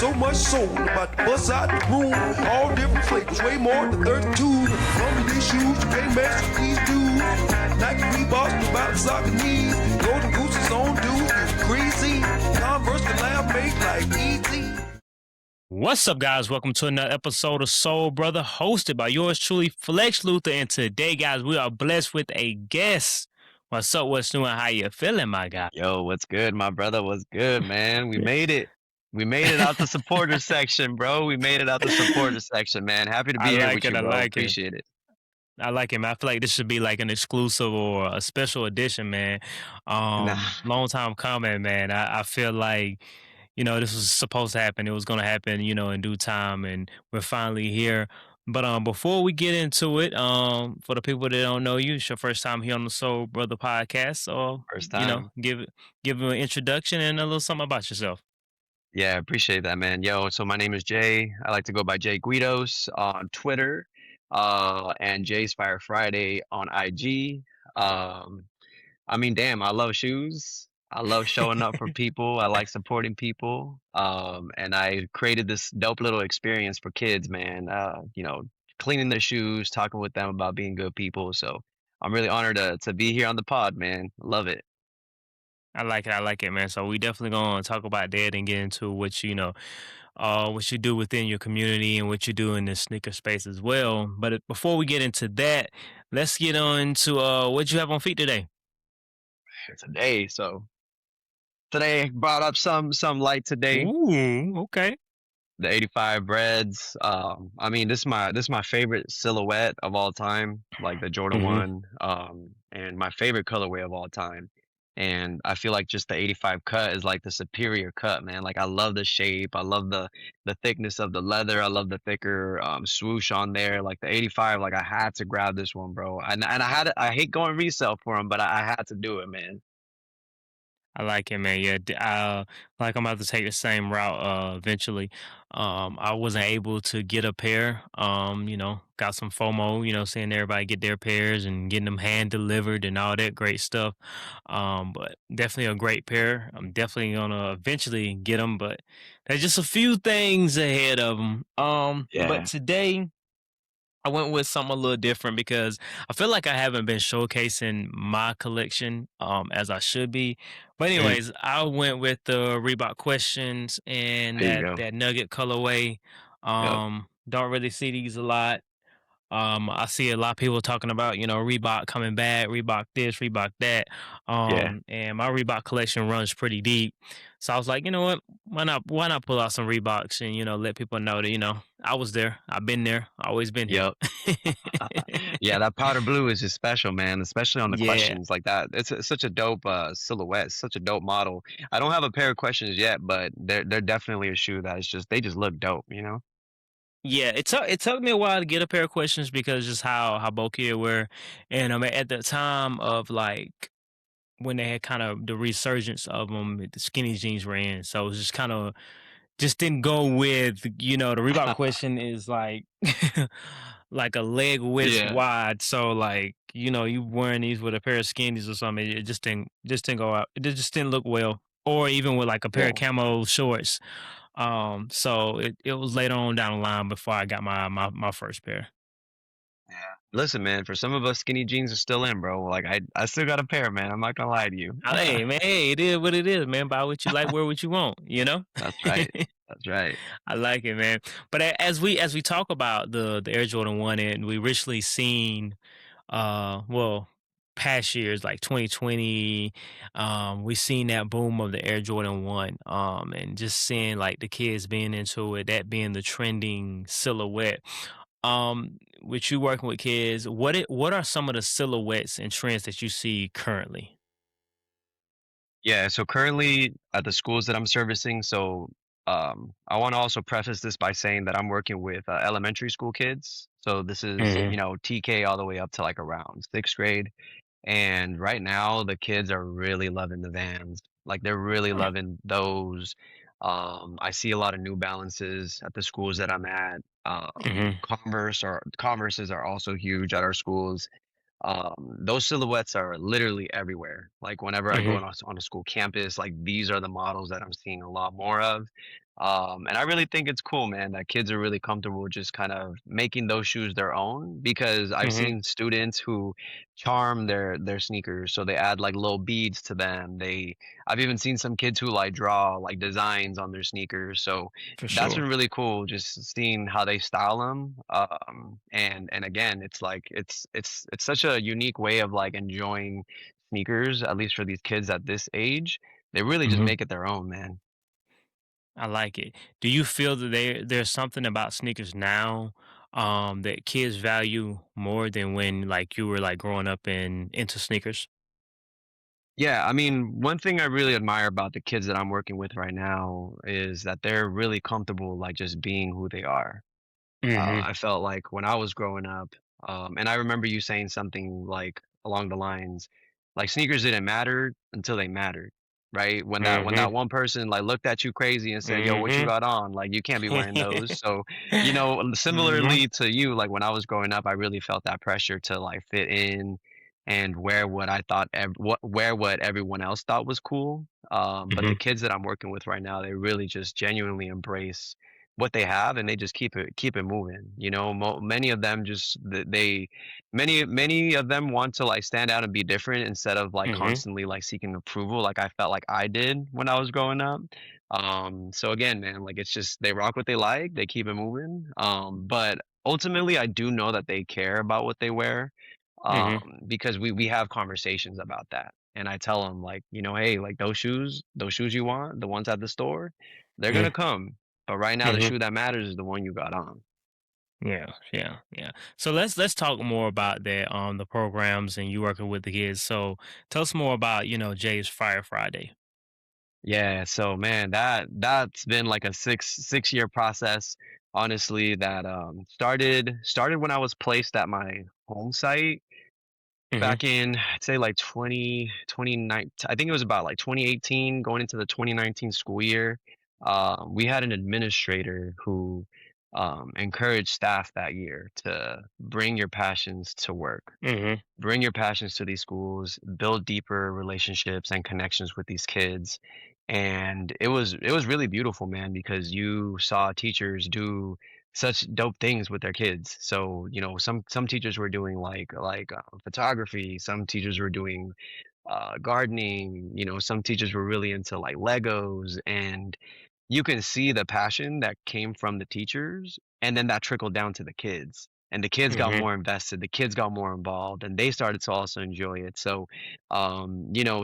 so much soul. About to bust out the room. All different flavors, way more than 32. From these shoes, you can't mess with these dudes. Nike Reeboks, about soccer knees. Golden Gooses on dudes, it's crazy. Converse can laugh, make life easy. What's up, guys? Welcome to another episode of Soul Brother, hosted by yours truly, Flex Luther. And today, guys, we are blessed with a guest. What's up? What's new? And how you feeling, my guy? Yo, what's good, my brother? What's good, man? We made it. We made it out the supporter section, bro. We made it out the supporter section, man. Happy to be here with you, bro. Appreciate it. I like it, man. I feel like this should be like an exclusive or a special edition, man. Long time coming, man. I feel like, you know, this was supposed to happen. It was going to happen, you know, in due time, and we're finally here. But before we get into it, for the people that don't know you, it's your first time here on the Soul Brother podcast. So, First you know, time. give them an introduction and a little something about yourself. Yeah, appreciate that, man. Yo, so my name is Jay. I like to go by Jayguidos on Twitter, and Jay's Fire Friday on IG. I mean, damn, I love shoes. I love showing up for people. I like supporting people. And I created this dope little experience for kids, man. You know, cleaning their shoes, talking with them about being good people. So I'm really honored to be here on the pod, man. Love it. I like it, man. So we definitely gonna talk about that and get into what what you do within your community and what you do in the sneaker space as well. But before we get into that, let's get on to what you have on feet today. Today, so today brought up some light today. Ooh, okay. The 85 Reds. I mean, this is my favorite silhouette of all time, like the Jordan Mhm. 1, and my favorite colorway of all time. And I feel like just the 85 cut is like the superior cut, man. Like I love the shape, I love the thickness of the leather, I love the thicker swoosh on there. Like the 85, like I had to grab this one, bro. And I hate going resale for them, but I had to do it, man. I like it, man. Yeah, like I'm about to take the same route eventually. I wasn't able to get a pair. You know, got some FOMO, you know, seeing everybody get their pairs and getting them hand delivered and all that great stuff. But definitely a great pair. I'm definitely gonna eventually get them, but there's just a few things ahead of them. But Yeah. today I went with something a little different because I feel like I haven't been showcasing my collection as I should be. But Mm, anyways, I went with the Reebok questions and there you that go. that Nugget colorway. Yep. Don't really see these a lot. I see a lot of people talking about, you know, Reebok coming back, Reebok this, Reebok that. Yeah. And my Reebok collection runs pretty deep. So I was like, you know what? Why not pull out some Reeboks and, you know, let people know that, you know, I was there. I've been there. Always been here. Yep. Yeah, that powder blue is just special, man, especially on the Yeah. questions like that. It's such a dope silhouette, such a dope model. I don't have a pair of questions yet, but they're definitely a shoe that is just they just look dope, you know? Yeah, it took me a while to get a pair of questions because just how bulky they were. And at the time of like when they had kind of the resurgence of them, the skinny jeans were in. So it was just kind of just didn't go with, you know, the Reebok question is like like a leg width Yeah. wide. So like, you know, you wearing these with a pair of skinnies or something, it just didn't go out. It just didn't look well. Or even with like a pair Yeah. of camo shorts. So it was later on down the line before I got my first pair. Yeah. Listen, man, for some of us skinny jeans are still in, bro. Like I still got a pair, man. I'm not gonna lie to you. Hey man, hey, it is what it is, man. Buy what you like, wear what you want, you know? That's right. That's right. I like it, man. But as we talk about the Air Jordan 1, and we recently seen well, past years like 2020, we seen that boom of the Air Jordan 1, and just seeing like the kids being into it, that being the trending silhouette. With you working with kids, what are some of the silhouettes and trends that you see currently? Yeah, so currently at the schools that I'm servicing, so I want to also preface this by saying that I'm working with elementary school kids. So this is, Hmm. you know, TK all the way up to like around sixth grade. And right now, the kids are really loving the Vans. Like they're really loving those. I see a lot of New Balances at the schools that I'm at. Hmm. Converses are also huge at our schools. Those silhouettes are literally everywhere. Like whenever I go Hmm. on a school campus, like these are the models that I'm seeing a lot more of. And I really think it's cool, man, that kids are really comfortable just kind of making those shoes their own because I've Mhm. seen students who charm their sneakers, so they add like little beads to them. I've even seen some kids who like draw like designs on their sneakers. So For that's sure. been really cool, just seeing how they style them. And again, it's like it's such a unique way of like enjoying sneakers, at least for these kids at this age. They really just Mhm. make it their own, man. I like it. Do you feel that there's something about sneakers now, that kids value more than when, like, you were, like, growing up and into sneakers? Yeah, I mean, one thing I really admire about the kids that I'm working with right now is that they're really comfortable, like just being who they are. Mhm. I felt like when I was growing up, and I remember you saying something like along the lines, like sneakers didn't matter until they mattered, right? When that Mhm. one person like looked at you crazy and said, "Yo, what you Mhm. got on? Like you can't be wearing those." So, Mhm. similarly to you, like when I was growing up, I really felt that pressure to like fit in and wear what I thought wear what everyone else thought was cool. But the Mhm. kids that I'm working with right now, they really just genuinely embrace what they have and they just keep it moving, many of them just many of them want to like stand out and be different instead of like Mhm. constantly like seeking approval like I felt like I did when I was growing up. So again, man, like it's just they rock what they like, they keep it moving, but ultimately I do know that they care about what they wear, Mhm. because we have conversations about that. And I tell them like, hey, like those shoes you want, the ones at the store, they're gonna Mhm. come. But right now, the Mhm. shoe that matters is the one you got on. Yeah, yeah, yeah. So let's talk more about that, the programs and you working with the kids. So tell us more about, Jay's Fire Friday. Yeah, so man, that's been like a six-year process, honestly, that started when I was placed at my home site Mhm. back in, I'd say like 2019. I think it was about like 2018 going into the 2019 school year. We had an administrator who encouraged staff that year to bring your passions to work. Mhm. Bring your passions to these schools, build deeper relationships and connections with these kids. And it was really beautiful, man, because you saw teachers do such dope things with their kids. So, some teachers were doing like photography, some teachers were doing gardening, some teachers were really into like Legos, and you can see the passion that came from the teachers and then that trickled down to the kids. And the kids got Mhm. more invested, the kids got more involved, and they started to also enjoy it. So,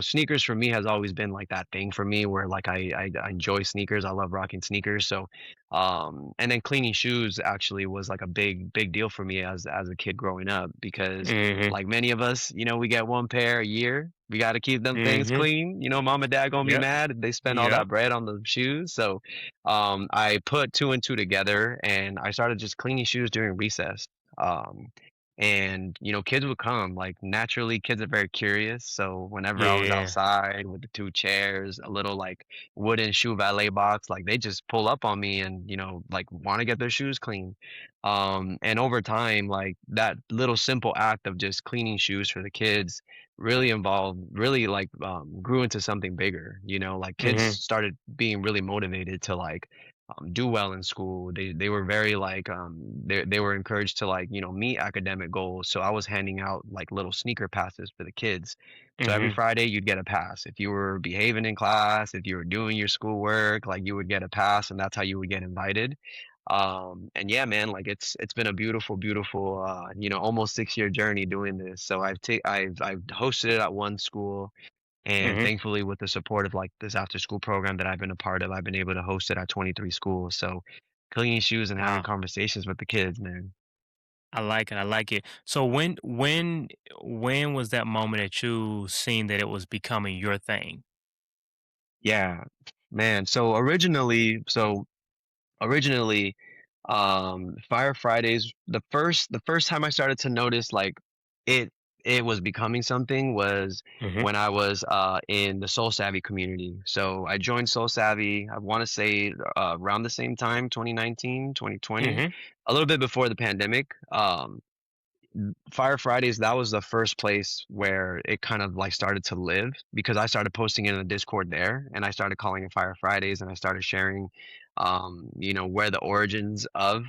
sneakers for me has always been like that thing for me where like I enjoy sneakers. I love rocking sneakers. So, and then cleaning shoes actually was like a big deal for me as a kid growing up because Mhm. like many of us, we get one pair a year. We got to keep them things Mhm. clean. Mom and dad gonna be Yep. mad if they spend all that Yep. bread on the shoes. So, I put two and two together, and I started just cleaning shoes during recess. Um, and kids would come. Like naturally, kids are very curious. So whenever I was Yeah. outside with the two chairs, a little like wooden shoe valet box, like they just pull up on me and like want to get their shoes clean. And over time, like that little simple act of just cleaning shoes for the kids really like grew into something bigger, like kids Mhm. started being really motivated to like do well in school. They were very like they were encouraged to like meet academic goals. So I was handing out like little sneaker passes for the kids. So every Mhm. Friday you'd get a pass if you were behaving in class, if you were doing your schoolwork, like you would get a pass, and that's how you would get invited. And yeah, man, like it's been a beautiful, almost 6-year journey doing this. So I've hosted it at one school, and Mhm. thankfully with the support of like this after school program that I've been a part of, I've been able to host it at 23 schools. So cleaning shoes and having Wow. conversations with the kids, man. I like it. I like it. So when was that moment that you seen that it was becoming your thing? Yeah, man. So originally, Fire Fridays, the first time I started to notice like it it was becoming something was Mhm. when I was in the Soul Savvy community. So I joined Soul Savvy, I want to say around the same time, 2019, 2020, Mhm. a little bit before the pandemic. Fire Fridays, that was the first place where it kind of like started to live because I started posting it in the Discord there and I started calling it Fire Fridays and I started sharing where the origins of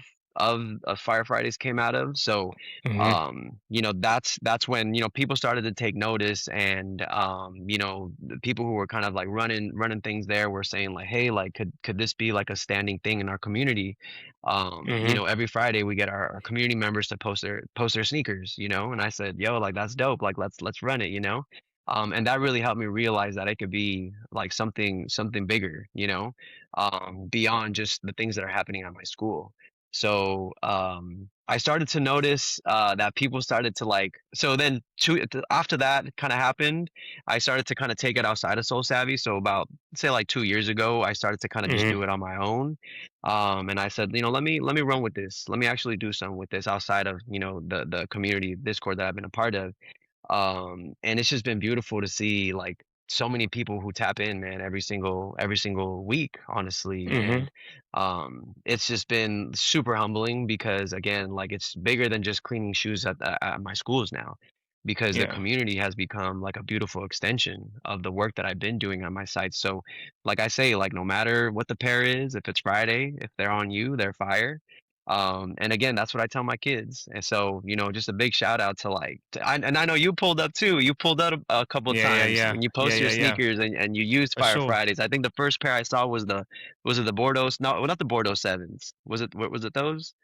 Fire Fridays came out of. So Hmm. that's when, people started to take notice and the people who were kind of like running things there were saying like, hey, like could this be like a standing thing in our community? Hmm. Every Friday we get our community members to post their sneakers, and I said, yo, like that's dope. Like let's run it. And that really helped me realize that it could be like something bigger, beyond just the things that are happening at my school. So I started to notice that people started to like. So then after that kind of happened, I started to kind of take it outside of Soul Savvy. So about say like 2 years ago, I started to kind of just Hmm. do it on my own. And I said, let me run with this. Let me actually do something with this outside of the community Discord that I've been a part of. And it's just been beautiful to see like so many people who tap in, man, every single week, honestly. Hmm. And it's just been super humbling because again, like it's bigger than just cleaning shoes at my schools now. Because the Yeah. community has become like a beautiful extension of the work that I've been doing on my site. So, like I say, like no matter what the pair is, if it's Friday, if they're on you, they're fire. And again, that's what I tell my kids. And so, just a big shout out to like, and I know you pulled up too. You pulled up a couple Yeah. Yeah. times Yeah. when you Yeah. post your Yeah. Yeah. sneakers and you used For Fire sure. Fridays. I think the first pair I saw was it the Bordeaux? No, well, not the Bordeaux sevens. Was it those?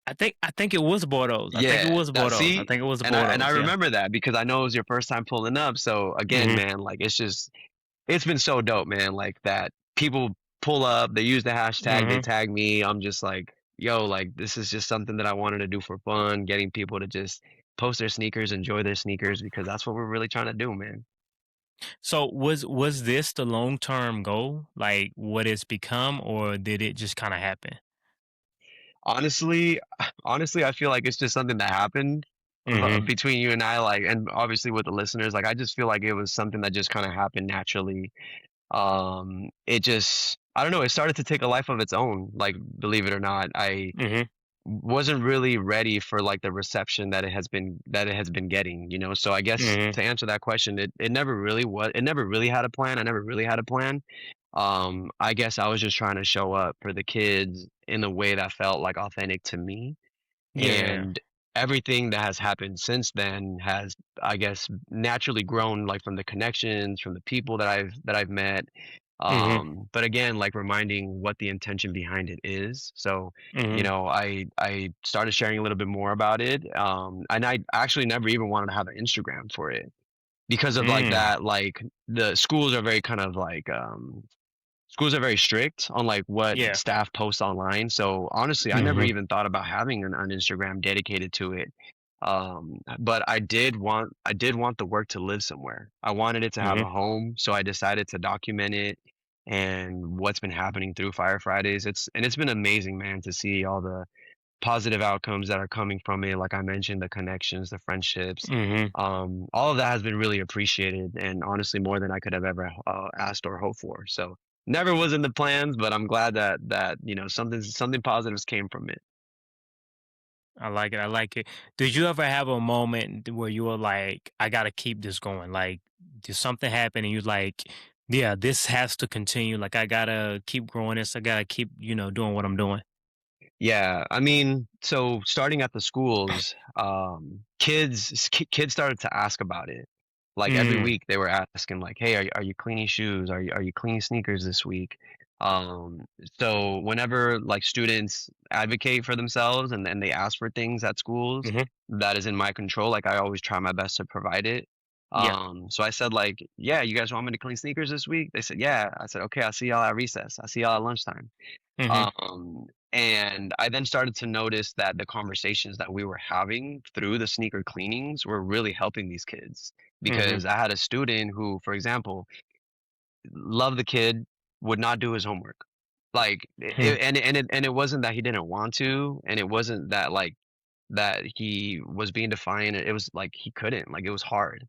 I think it was Bordeaux. I think it Yeah, was that Bordeaux. I see, think it was and I Bordeaux. Yeah. remember that because I know it was your first time pulling up. So again, Hmm. man, like it's been so dope, man. Like that people pull up, they use the hashtag, they Hmm. tag me. I'm just like, yo, like this is just something that I wanted to do for fun, getting people to just post their sneakers, enjoy their sneakers because that's what we're really trying to do, man. So was this the long term goal, like what it's become, or did it just kind of happen? Honestly, honestly, I feel like it's just something that happened Hmm. between you and I, like, and obviously with the listeners. Like, I just feel like it was something that just kind of happened naturally. It just, I don't know, it started to take a life of its own. Like, believe it or not, I Hmm. wasn't really ready for like the reception that it has been getting. So I guess Hmm. to answer that question, it never really was. It never really had a plan. I never really had a plan. I guess I was just trying to show up for the kids in a way that felt like authentic to me. Yeah. And everything that has happened since then has, I guess, naturally grown like from the connections, from the people that I've met. Hmm. But again, like reminding what the intention behind it is. So, Hmm. I started sharing a little bit more about it. And I actually never even wanted to have an Instagram for it because of like Mm. that, like the schools are very kind of like schools are very strict on like what Yeah. staff posts online. So honestly, I never Hmm. even thought about having an Instagram dedicated to it. But I did want the work to live somewhere. I wanted it to have Hmm. a home, so I decided to document it and what's been happening through Fire Fridays. It's been amazing, man, to see all the positive outcomes that are coming from it. Like I mentioned, the connections, the friendships, Hmm. all of that has been really appreciated, and honestly, more than I could have ever asked or hoped for. So never was in the plans, but I'm glad that something positives came from it. I like it. I like it. Did you ever have a moment where you were like, I gotta keep this going? Like, did something happen and you like, yeah, this has to continue. Like, I gotta keep growing this. I gotta keep, doing what I'm doing. Yeah, I mean, so starting at the schools, kids started to ask about it. Like every Mm. week, they were asking, like, "Hey, are you cleaning shoes? Are you cleaning sneakers this week?" Um, so whenever like students advocate for themselves and they ask for things at schools Hmm. that is in my control, like I always try my best to provide it. Yeah. So I said, like, "Yeah, you guys want me to clean sneakers this week?" They said, "Yeah." I said, "Okay, I'll see y'all at recess. I'll see y'all at lunchtime." Hmm. And I then started to notice that the conversations that we were having through the sneaker cleanings were really helping these kids. Hmm. Because I had a student who, for example, loved the kid, would not do his homework. Like, Hmm. and it wasn't that he didn't want to, and it wasn't that like that he was being defiant. It was like he couldn't. Like it was hard.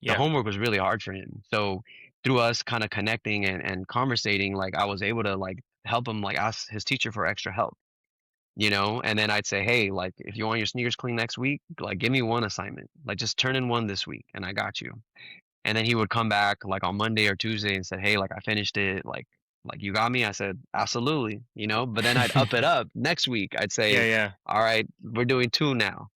The Yeah. homework was really hard for him. So through us kind of connecting and conversating, like I was able to like help him like ask his teacher for extra help. And then I'd say, hey, like if you want your sneakers clean next week, like give me one assignment, like just turn in one this week, and I got you. And then he would come back like on Monday or Tuesday and said, hey, like I finished it, like you got me. I said, absolutely. But then I'd up it up next week. I'd Yeah, say, yeah. all right, we're doing two now.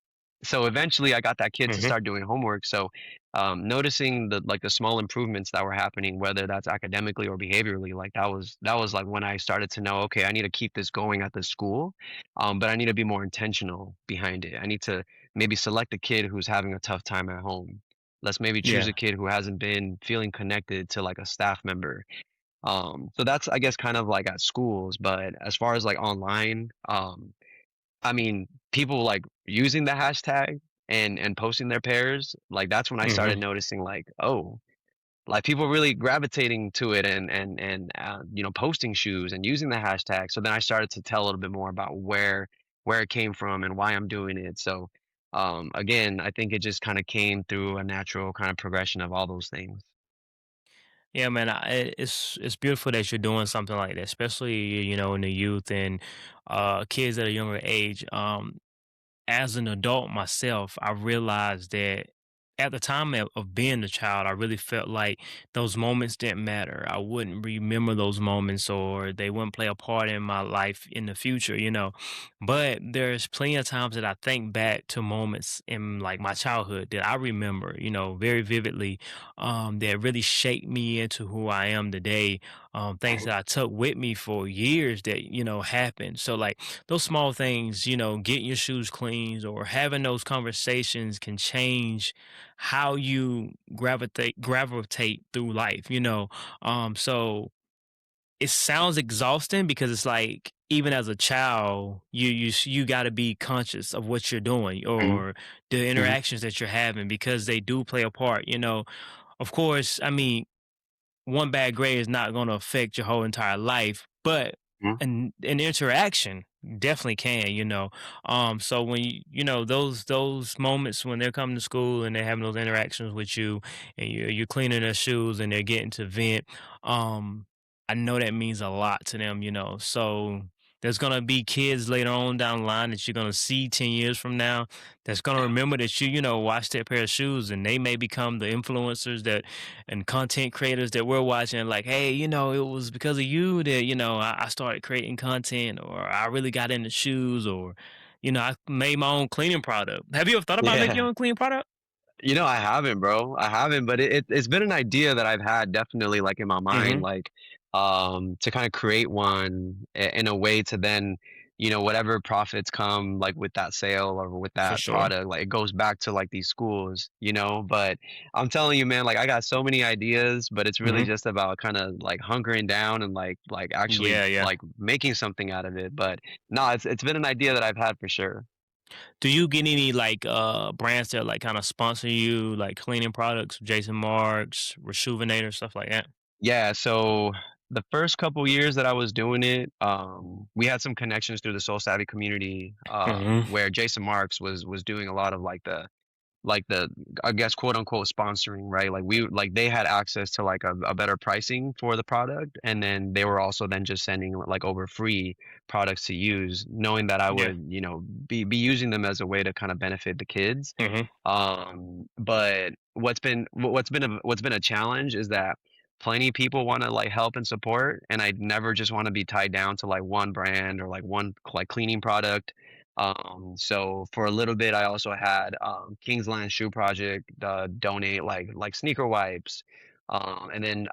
So eventually I got that kid to Mhm. start doing homework. So noticing the small improvements that were happening, whether that's academically or behaviorally, like that was like when I started to know, okay, I need to keep this going at this school, but I need to be more intentional behind it. I need to maybe select a kid who's having a tough time at home. Let's maybe choose Yeah. a kid who hasn't been feeling connected to like a staff member. So that's, I guess, kind of like at schools, but as far as like online, I mean, people like using the hashtag and posting their pairs, like that's when I started Mhm. noticing like, oh, like people really gravitating to it and posting shoes and using the hashtag. So then I started to tell a little bit more about where it came from and why I'm doing it. So again, I think it just kind of came through a natural kind of progression of all those things. Yeah, man, it's beautiful that you're doing something like that, especially in the youth and kids at a younger age. As an adult myself, I realized that at the time of being a child, I really felt like those moments didn't matter. I wouldn't remember those moments or they wouldn't play a part in my life in the future. But there's plenty of times that I think back to moments in like my childhood that I remember, very vividly, that really shaped me into who I am today. Things that I took with me for years that happened. So like those small things, getting your shoes cleaned or having those conversations can change how you gravitate through life. So it sounds exhausting because it's like even as a child, you got to be conscious of what you're doing Hmm. or the Hmm. interactions that you're having because they do play a part. Of course, I mean, one bad grade is not going to affect your whole entire life, but Hmm. an interaction definitely can. So when those moments when they're coming to school and they're having those interactions with you and you're cleaning their shoes and they're getting to vent, um, I know that means a lot to them. So there's gonna be kids later on down the line that you're gonna see 10 years from now that's gonna remember that you watched that pair of shoes and they may become the influencers that and content creators that we're watching like, hey, it was because of you that I started creating content or I really got into shoes or I made my own cleaning product. Have you ever thought about making Yeah. your own cleaning product? I haven't, bro. I haven't, but it's been an idea that I've had definitely like in my mind, Mm-hmm. like to kind of create one in a way to then, whatever profits come like with that sale or with For that sure. product, like it goes back to like these schools. But I'm telling you, man, like I got so many ideas, but it's really Mm-hmm. just about kind of like hunkering down and like actually Yeah, yeah. like making something out of it. But no, it's been an idea that I've had for sure. Do you get any like brands that like kind of sponsor you, like cleaning products, Jason Marks, Rejuvenator, stuff like that? Yeah, so the first couple years that I was doing it, we had some connections through the Soul Savvy community, Mm-hmm. where Jason Marks was doing a lot of like the I guess quote unquote sponsoring, right? Like they had access to like a better pricing for the product, and then they were also then just sending like over free products to use, knowing that I Yeah. would, be using them as a way to kind of benefit the kids. Mm-hmm. But what's been a challenge is that plenty of people want to like help and support, and I never just want to be tied down to like one brand or like one like cleaning product. So for a little bit, I also had Kingsland Shoe Project donate like sneaker wipes, and then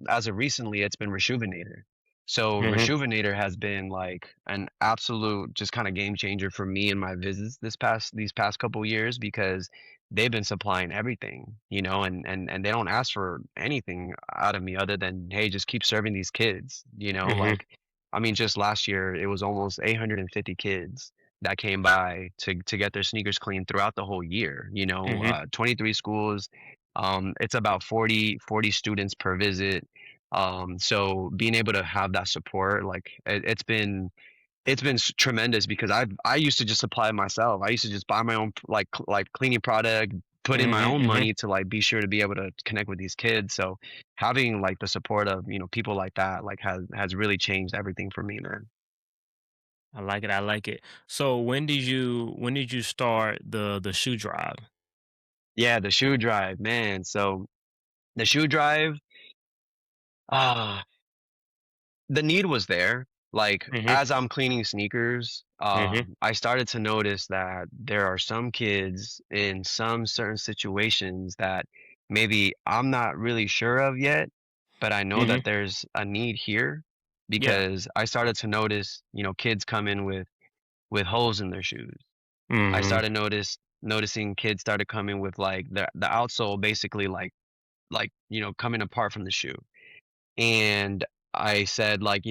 as of recently, it's been Rejuvenator. So Mm-hmm. Rejuvenator has been like an absolute just kind of game changer for me in my visits these past couple years because they've been supplying everything, and they don't ask for anything out of me other than, hey, just keep serving these kids. Mm-hmm. Like, I mean, just last year it was almost 850 kids that came by to get their sneakers cleaned throughout the whole year. 23 schools. It's about 40 students per visit. So being able to have that support, like it's been tremendous because I used to just apply it myself. I used to just buy my own like cleaning product, put in my Mm-hmm. own Mm-hmm. money to like be sure to be able to connect with these kids. So having like the support of people like that like has really changed everything for me, man. I like it. I like it. So when did you start the shoe drive? Yeah, the shoe drive, man. So the shoe drive, ah, the need was there. Like Mhm. as I'm cleaning sneakers, Mhm. I started to notice that there are some kids in some certain situations that maybe I'm not really sure of yet, but I know Mhm. that there's a need here Yeah. because I started to notice, kids come in with holes in their shoes. I Mhm. started noticing kids started coming with like the outsole basically like coming apart from the shoe. And I said like,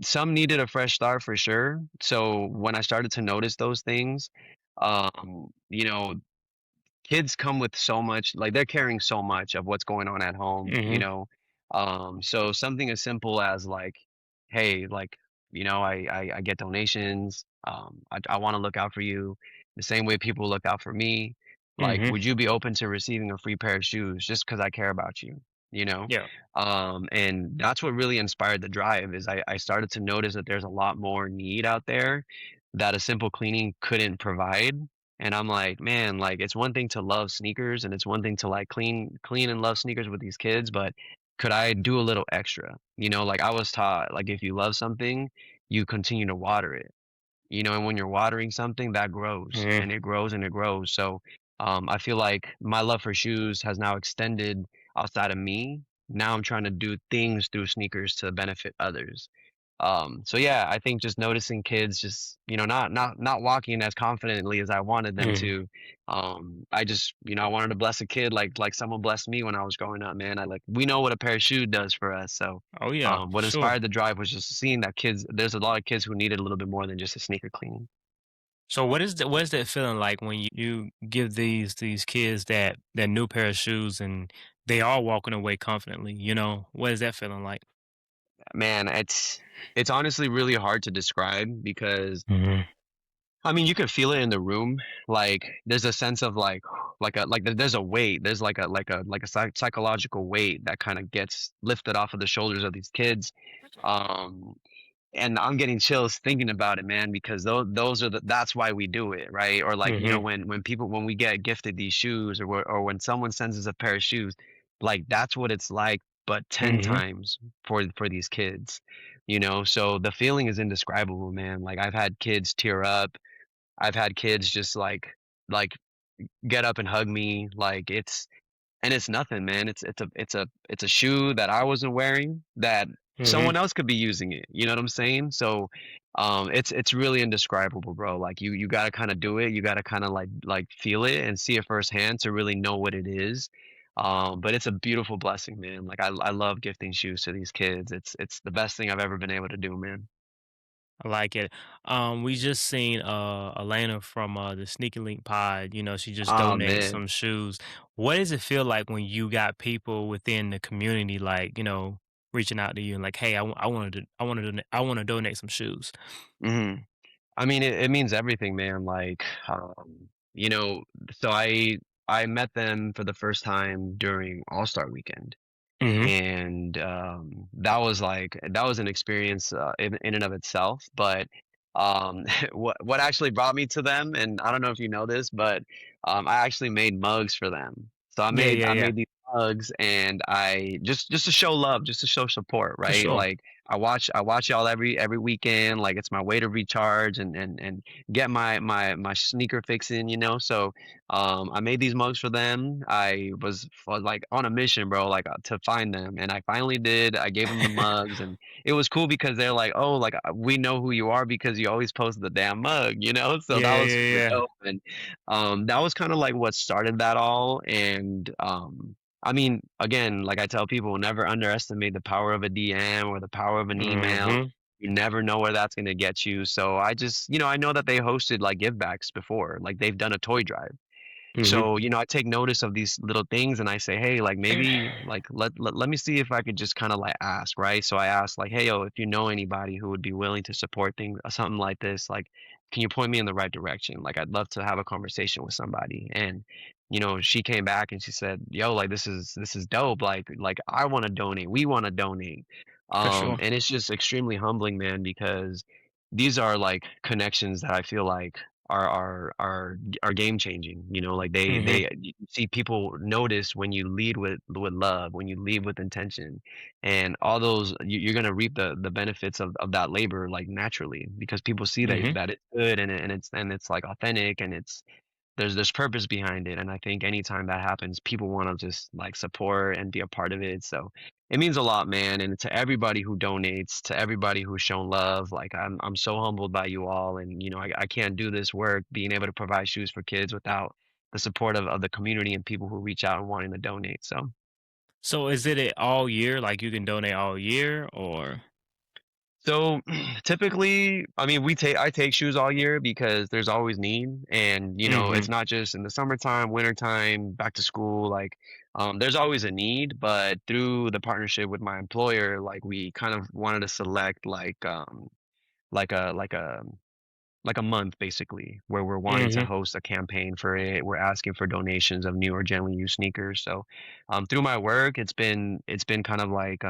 some needed a fresh start for sure. So when I started to notice those things, um, you know, kids come with so much, like they're carrying so much of what's going on at home. Mhm. So something as simple as like, hey, like, I get donations. I want to look out for you the same way people look out for me. Like, Mhm. would you be open to receiving a free pair of shoes just because I care about you? You know? Yeah. And that's what really inspired the drive is I started to notice that there's a lot more need out there that a simple cleaning couldn't provide. And I'm like, man, like it's one thing to love sneakers and it's one thing to like clean and love sneakers with these kids, but could I do a little extra? Like I was taught, like if you love something, you continue to water it. And when you're watering something, that grows Mhm. and it grows and it grows. So I feel like my love for shoes has now extended outside of me. Now I'm trying to do things through sneakers to benefit others. So yeah, I think just noticing kids just, not walking as confidently as I wanted them Mhm. to. I just, I wanted to bless a kid like someone blessed me when I was growing up, man. We know what a pair of shoes does for us. So Oh yeah, for what sure. inspired the drive was just seeing that there's a lot of kids who needed a little bit more than just a sneaker cleaning. So what is that feeling like when you give these kids that new pair of shoes and they are walking away confidently, you know? What is that feeling like? Man, it's honestly really hard to describe because Mhm. I mean, you could feel it in the room. Like there's a sense of there's a weight. There's like a psychological weight that kind of gets lifted off of the shoulders of these kids. Um, and I'm getting chills thinking about it, man, because those are that's why we do it, right? Or like, Mhm. when we get gifted these shoes or when someone sends us a pair of shoes, like that's what it's like, but 10 Mhm. times for these kids. So the feeling is indescribable, man. Like I've had kids tear up. I've had kids just like get up and hug me. Like it's nothing, man. It's a shoe that I wasn't wearing that Mhm. someone else could be using it. You know what I'm saying? So it's really indescribable, bro. Like you gotta kinda do it. You gotta kinda like feel it and see it firsthand to really know what it is. But it's a beautiful blessing, man. Like I love gifting shoes to these kids. It's the best thing I've ever been able to do, man. I like it. We just seen Elena from the Sneaky Link Pod, you know, she just Oh donated man. some shoes. What does it feel like when you got people within the community like, you know, reaching out to you and like, "Hey, I wanted to I want to donate some shoes." Mhm. I mean, it means everything, man. Like, you know, so I met them for the first time during All-Star Weekend, Mhm. and that was an experience in and of itself. But what actually brought me to them, and I don't know if you know this, but I actually made mugs for them. So I Yeah, made yeah, I yeah. made these mugs, and I just to show love, just to show support, For right? sure. Like I watch y'all every weekend. Like it's my way to recharge and get my sneaker fixing, So I made these mugs for them. I was like on a mission, bro, like to find them, and I finally did. I gave them the mugs, and it was cool because they're like, "Oh, like we know who you are because you always post the damn mug." So that Yeah, was yeah, super yeah. dope, and that was kind of like what started that all. And I mean, again, like I tell people, never underestimate the power of a DM or the power of an email. Mhm. You never know where that's gonna get you. So I just, I know that they hosted like give backs before, like they've done a toy drive. Mhm. So, I take notice of these little things and I say, hey, like maybe like let me see if I could just kind of like ask, right? So I asked like, hey, yo, if you know anybody who would be willing to support things something like this, like can you point me in the right direction? Like I'd love to have a conversation with somebody. And she came back and she said, yo, like this is dope. Like I want to donate. We want to donate. For sure. And it's just extremely humbling, man, because these are like connections that I feel like are game changing. You know, like Mhm. you see people notice when you lead with love, when you lead with intention, and all those you're gonna reap the benefits of that labor like naturally because people see that Mhm. that it's good and it's like authentic and there's purpose behind it, and I think anytime that happens, people wanna just, like, support and be a part of it, so it means a lot, man, and to everybody who donates, to everybody who's shown love, like, I'm so humbled by you all, and, you know, I can't do this work, being able to provide shoes for kids without the support of the community and people who reach out and wanting to donate, so So is it all year? Like you can donate all year or So typically, I mean, I take shoes all year because there's always need, and you know, it's Mhm. not just in the summertime, wintertime, back to school. Like, there's always a need, but through the partnership with my employer, like we kind of wanted to select like a like a like a month basically where we're wanting to Mhm. host a campaign for it. We're asking for donations of new or gently used sneakers. So, through my work, it's been kind of like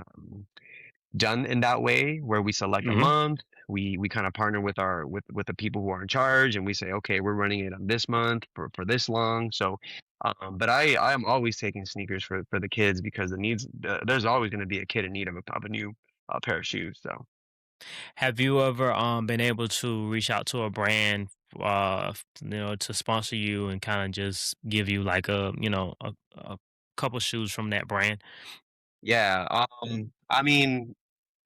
done in that way where we select a Mhm. month, we kind of partner with our with the people who are in charge and we say okay we're running it on this month for this long so but I am always taking sneakers for the kids because there's always going to be a kid in need of a new pair of shoes so Have you ever been able to reach out to a brand to sponsor you and kind of just give you like a couple shoes from that brand? yeah I mean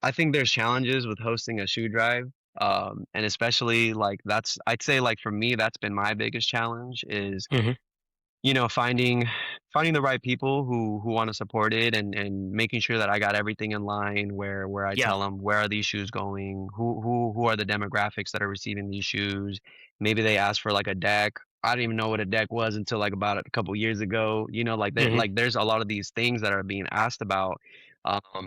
I think there's challenges with hosting a shoe drive and especially like that's I'd say like for me that's been my biggest challenge is Mhm. you know, finding the right people who wanna support it and making sure that I got everything in line where I Yeah. tell them, "Where are these shoes going? Who are the demographics that are receiving these shoes?" Maybe they ask for, like, a deck. I didn't even know what a deck was until, like, about a couple years ago, you know, Mhm. there's a lot of these things that are being asked about.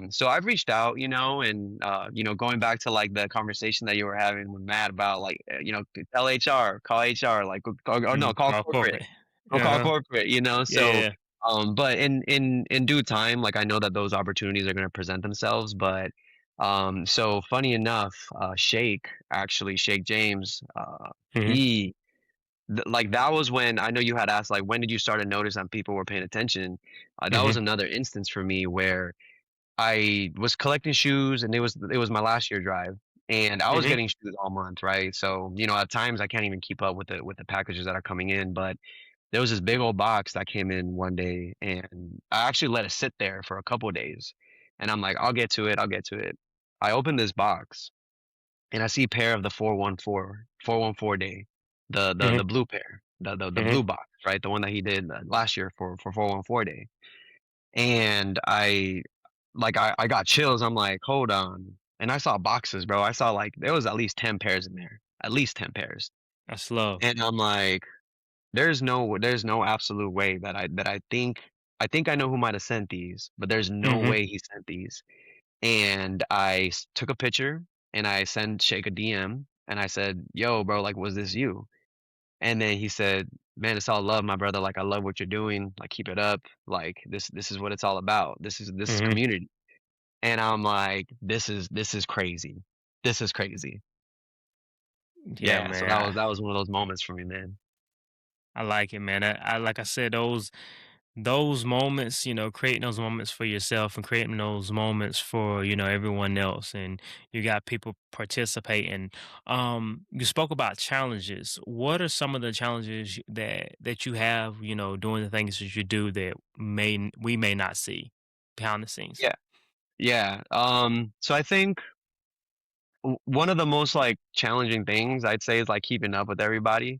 So I've reached out, you know, and, you know, going back to, like, the conversation that you were having with Matt about, like, you know, tell HR, call HR, like, or no, call All corporate. corporate. Go call Uh-huh. corporate, you know? Yeah, So, yeah. but in due time, like, I know that those opportunities are gonna present themselves, but, so funny enough, Shake James, Mhm. he like, that was when I know you had asked, like, when did you start to notice that people were paying attention? That was Mhm. another instance for me where I was collecting shoes, and it was my last year drive, and I was Mhm. getting shoes all month, right? So, you know, at times, I can't even keep up with the packages that are coming in, but there was this big old box that came in one day, and I actually let it sit there for a couple of days, and I'm like, I'll get to it." I opened this box, and I see a pair of the 414 day, Mhm. the blue pair, the Mhm. blue box, right? The one that he did, last year for 414 day, and I got chills, I'm like, "Hold on," and I saw boxes, bro, I saw, like there was at least 10 pairs in there, at least 10 pairs, That's love. and I'm like there's no absolute way that I think I know who might have sent these, but there's no Mhm. way he sent these. And took a picture and I sent Shake a DM and I said, "Yo, bro, like, was this you?" And then he said, "Man, it's all love, my brother. Like, I love what you're doing. Like, keep it up. Like, this is what it's all about. This is Mhm. community." And I'm like, this is crazy. This is crazy. Yeah, Yeah. So man. that was one of those moments for me, man. I like it, man. I like I said, those moments, creating those moments for yourself and creating those moments for, everyone else. And you got people participating. You spoke about challenges. What are some of the challenges that you have, doing the things that you do that we may not see behind the scenes? Yeah. Yeah. So I think one of the most, like, challenging things I'd say is, like, keeping up with everybody.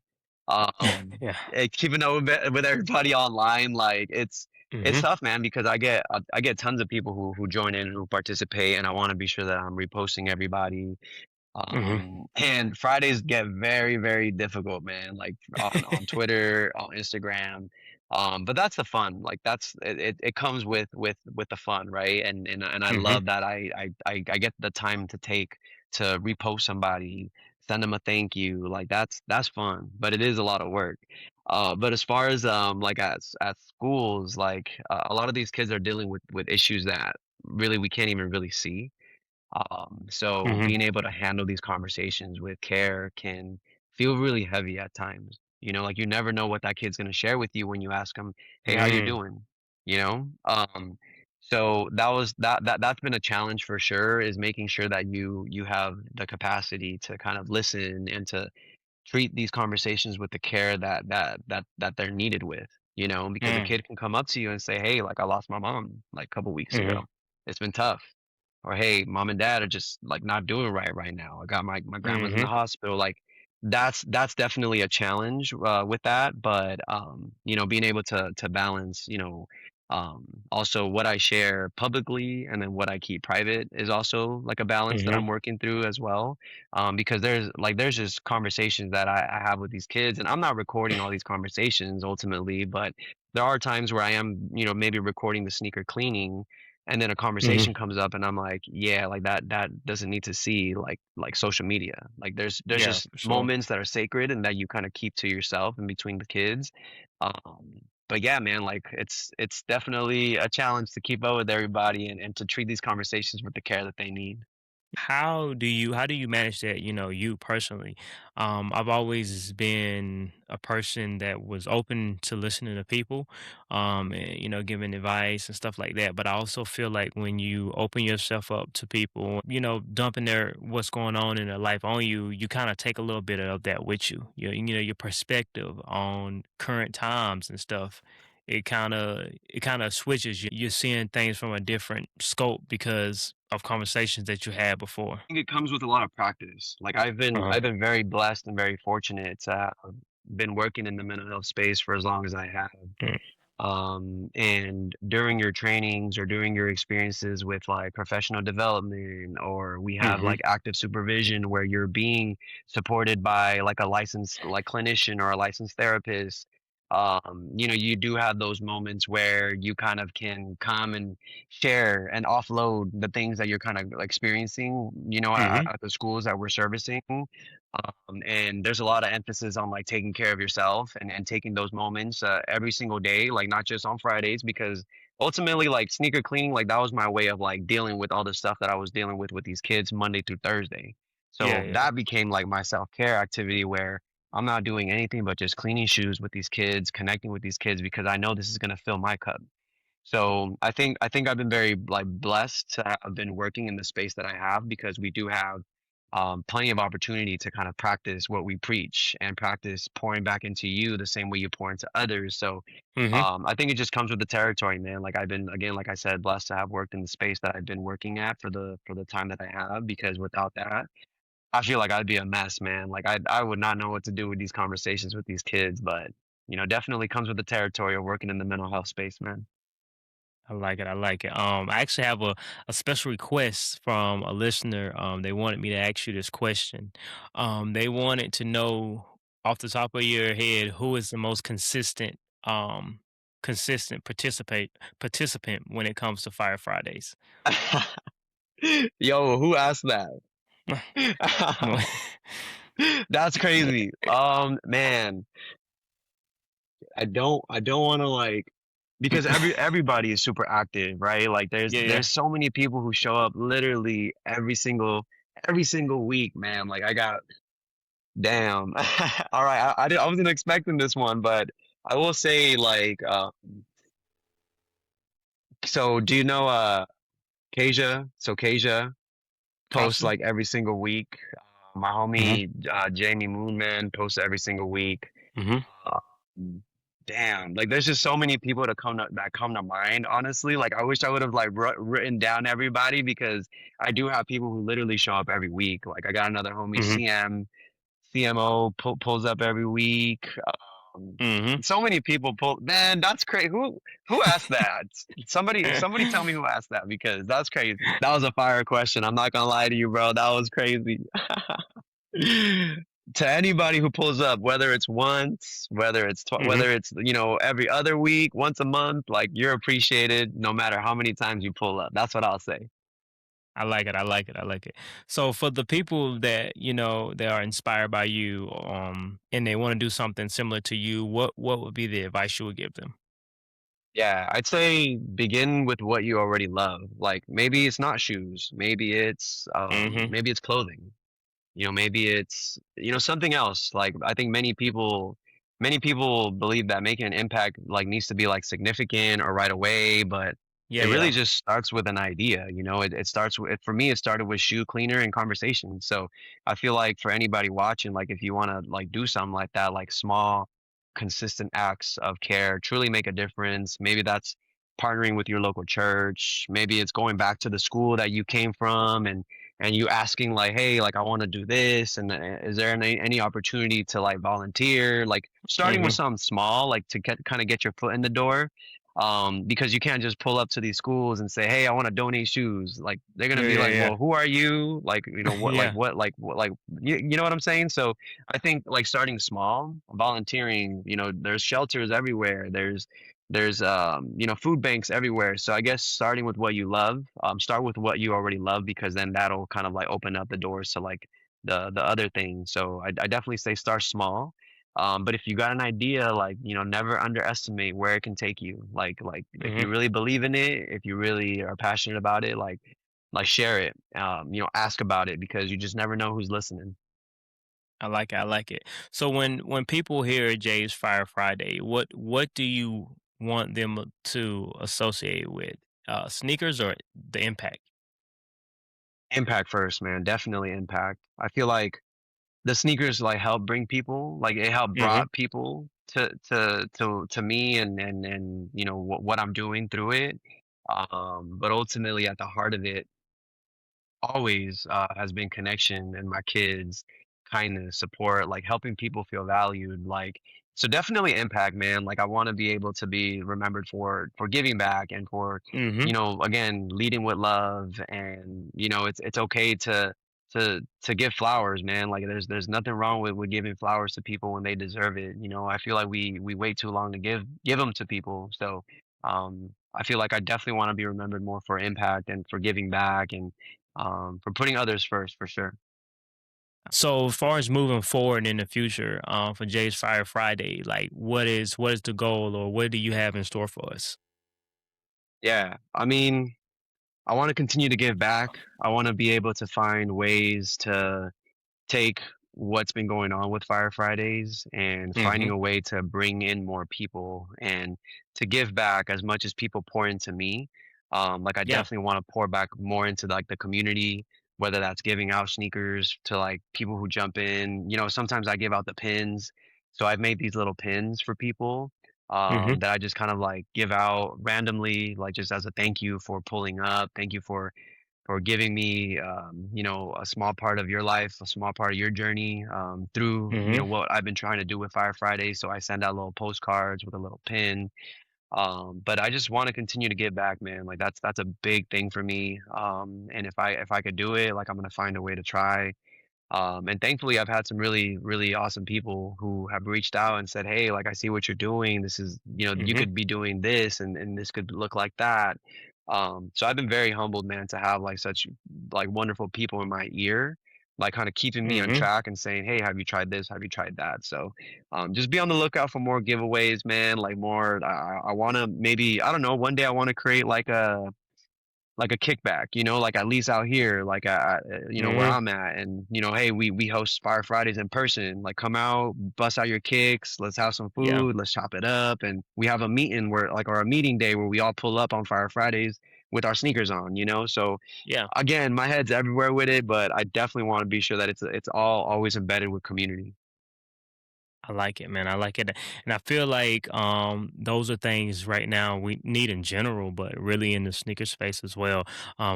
Yeah. Keeping up with everybody online, like, it's Hmm. tough, man, because I get tons of people who join in, who participate, and I wanna be sure that I'm reposting everybody. Hmm. And Fridays get very, very difficult, man, like, on Twitter, on Instagram, but that's the fun, like, it comes with the fun, right? And I Hmm. love that I get the time to take to repost somebody, send them a thank you, like, that's fun, but it is a lot of work. But as far as, like, at schools, like, a lot of these kids are dealing with issues that really we can't even really see. So Mhm. being able to handle these conversations with care can feel really heavy at times. You know, like you never know what that kid's gonna share with you when you ask them, "Hey, how you Mm. doing?" You know? So that's been a challenge for sure, is making sure that you have the capacity to kind of listen and to treat these conversations with the care that they're needed with, you know, because a Mm. kid can come up to you and say, "Hey, like I lost my mom like a couple weeks ago. Mhm. It's been tough." Or, "Hey, mom and dad are just like not doing right now. I got my grandma's in the Mhm. hospital." Like that's definitely a challenge with that, but you know, being able to balance, you know, also what I share publicly and then what I keep private is also like a balance that Mhm. I'm working through as well. Because there's just conversations that I have with these kids, and I'm not recording all these conversations ultimately, but there are times where I am, you know, maybe recording the sneaker cleaning, and then a Mhm. conversation comes up and I'm like, yeah, like that doesn't need to see like social media. Like there's Yeah, just for sure. moments that are sacred and that you kind of keep to yourself and between the kids. But yeah, man, like it's definitely a challenge to keep up with everybody and to treat these conversations with the care that they need. How do you manage that, you personally? I've always been a person that was open to listening to people, and, giving advice and stuff like that. But I also feel like when you open yourself up to people, dumping their what's going on in their life on you, you kind of take a little bit of that with you. Your perspective on current times and stuff. It kind of switches. You're seeing things from a different scope because of conversations that you had before. Think it comes with a lot of practice. Like Uh-huh. I've been very blessed and very fortunate to have been working in the mental health space for as long as I have. Mm. And during your trainings or during your experiences with like professional development, or we have Mhm. like active supervision where you're being supported by like a licensed like clinician or a licensed therapist. You know, you do have those moments where you kind of can come and share and offload the things that you're kind of experiencing, you know, Mhm. at the schools that we're servicing. And there's a lot of emphasis on like taking care of yourself and taking those moments every single day, like not just on Fridays, because ultimately, like sneaker cleaning, like that was my way of like dealing with all the stuff that I was dealing with these kids Monday through Thursday. Yeah, So yeah. that became like my self care activity where I'm not doing anything but just cleaning shoes with these kids, connecting with these kids because I know this is gonna fill my cup. So I think I've been very like blessed to have been working in the space that I have because we do have plenty of opportunity to kind of practice what we preach and practice pouring back into you the same way you pour into others. So Mhm. I think it just comes with the territory, man. Like I've been again, like I said, blessed to have worked in the space that I've been working at for the time that I have. Because without that, I feel like I'd be a mess, man. Like I would not know what to do with these conversations with these kids. But you know, definitely comes with the territory of working in the mental health space, man. I like it. I like it. I actually have a special request from a listener. They wanted me to ask you this question. They wanted to know off the top of your head who is the most consistent participant when it comes to Fire Fridays. Yo, who asked that? Well, That's crazy. Man, I don't want to like because everybody is super active, right? Like yeah, yeah. there's so many people who show up literally every single week, man. Like I got damn. All right, I wasn't expecting this one, but I will say like so do you know Kasia? So Kasia posts Possibly. like every single week. My Hmm. homie Jamie Moonman posts every single week. Hmm. Um, damn, like there's just so many people that come to mind. Honestly, like I wish I would have like written down everybody because I do have people who literally show up every week. Like I got another homie Hmm. CMO pulls up every week. Um, Hmm. so many people pull. Man, that's crazy. Who asked that? Somebody tell me who asked that because that's crazy. That was a fire question. I'm not gonna lie to you, bro. That was crazy. To anybody who pulls up, whether it's once, Hmm. whether it's you know every other week, once a month, like you're appreciated no matter how many times you pull up. That's what I'll say. I like it. I like it. I like it. So for the people that they are inspired by you, and they want to do something similar to you, what would be the advice you would give them? Yeah, I'd say begin with what you already love. Like maybe it's not shoes, Mhm. maybe it's clothing. Maybe it's, something else. Like I think many people believe that making an impact like needs to be like significant or right away, but Yeah, it really yeah. just starts with an idea. It starts with, for me, it started with shoe cleaner and conversation. So I feel like for anybody watching, like if you want to like do something like that, like small, consistent acts of care truly make a difference. Maybe that's partnering with your local church. Maybe it's going back to the school that you came from and you asking like, hey, like I want to do this, and is there any opportunity to like volunteer? Like starting with Mhm. something small, like to kind of get your foot in the door, because you can't just pull up to these schools and say, hey, I want to donate shoes. Like they're gonna Yeah, be yeah, like, yeah. well, who are you? Like Yeah. like you know what I'm saying? So I think like starting small, volunteering. There's shelters everywhere. There's food banks everywhere. So I guess starting with what you love, start with what you already love, because then that'll kind of like open up the doors to like the other things. So I definitely say start small. But if you got an idea, like, never underestimate where it can take you. Like if Mhm. you really believe in it, if you really are passionate about it, like share it. Ask about it, because you just never know who's listening. I like it. I like it. So when people hear Jay's Fire Friday, what do you want them to associate with? Sneakers or the impact? Impact first, man. Definitely impact. I feel like the sneakers like help bring people, like it helped Mhm. brought people to me, and what I'm doing through it. But ultimately at the heart of it always has been connection, and my kids, kindness, support, like helping people feel valued. Like, so definitely impact, man. Like I want to be able to be remembered for giving back, and for, Mhm. again, leading with love. And it's okay to give flowers, man. Like there's nothing wrong with giving flowers to people when they deserve it. I feel like we wait too long to give them to people. So I feel like I definitely want to be remembered more for impact and for giving back, and for putting others first, for sure. So as far as moving forward in the future, for Jay's Fire Friday, like what is the goal or what do you have in store for us? Yeah, I mean, I want to continue to give back. I want to be able to find ways to take what's been going on with Fire Fridays and finding Mhm. a way to bring in more people and to give back as much as people pour into me. Like I Yeah. definitely want to pour back more into like the community, whether that's giving out sneakers to like people who jump in. Sometimes I give out the pins. So I've made these little pins for people, Mhm. that I just kind of like give out randomly, like just as a thank you for pulling up. Thank you for giving me, a small part of your life, a small part of your journey, through, Mhm. what I've been trying to do with Fire Friday. So I send out little postcards with a little pin. But I just want to continue to give back, man. Like that's a big thing for me. And if I could do it, like I'm gonna find a way to try. And thankfully, I've had some really, really awesome people who have reached out and said, "Hey, like I see what you're doing. This is, you Mhm. could be doing this, and this could look like that." So I've been very humbled, man, to have like such like wonderful people in my ear, like kind of keeping me on Mhm. track and saying, "Hey, have you tried this? Have you tried that?" So, just be on the lookout for more giveaways, man. Like more, I want to, maybe, I don't know. One day I want to create like a kickback, like at least out here, like where Mhm. I'm at, and hey, we host Fire Fridays in person. Like come out, bust out your kicks, let's have some Yeah. food, let's chop it up, and we have a meeting where like or a meeting day where we all pull up on Fire Fridays with our sneakers on. So Yeah. again, my head's everywhere with it, but I definitely want to be sure that it's all always embedded with community. I like it, man. I like it. And I feel like those are things right now we need in general, but really in the sneaker space as well.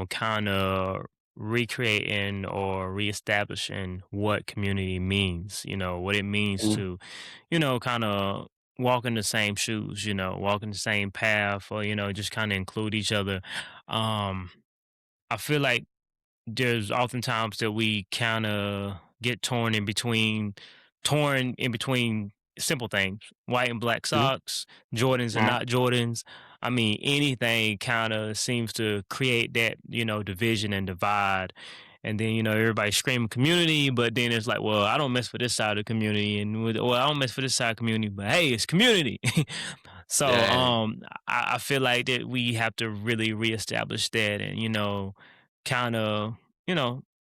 Kind of recreating or reestablishing what community means, what it means Mhm. to, kind of walk in the same shoes, walk in the same path or, just kind of include each other. Um, I feel like there's oftentimes that we kind of get torn in between simple things, white and black Mhm. socks, Jordans and not Jordans. I mean, anything kind of seems to create that, division and divide. And then, everybody screaming community, but then it's like, well, I don't mess with this side of the community. And I don't mess with this side of the community, but hey, it's community. So Yeah. I feel like that we have to really reestablish that, and kind of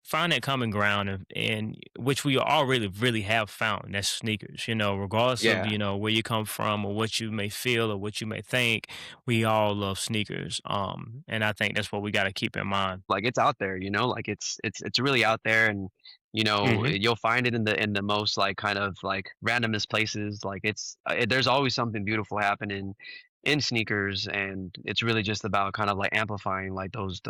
find that common ground, and which we all really have found. And that's sneakers. Regardless of Yeah. where you come from or what you may feel or what you may think, we all love sneakers. And I think that's what we got to keep in mind. Like, it's out there, like, it's really out there, and, Hmm. you'll find it in the most, like, kind of, like, randomest places, like, there's always something beautiful happening in sneakers, and it's really just about kind of, like, amplifying, like, those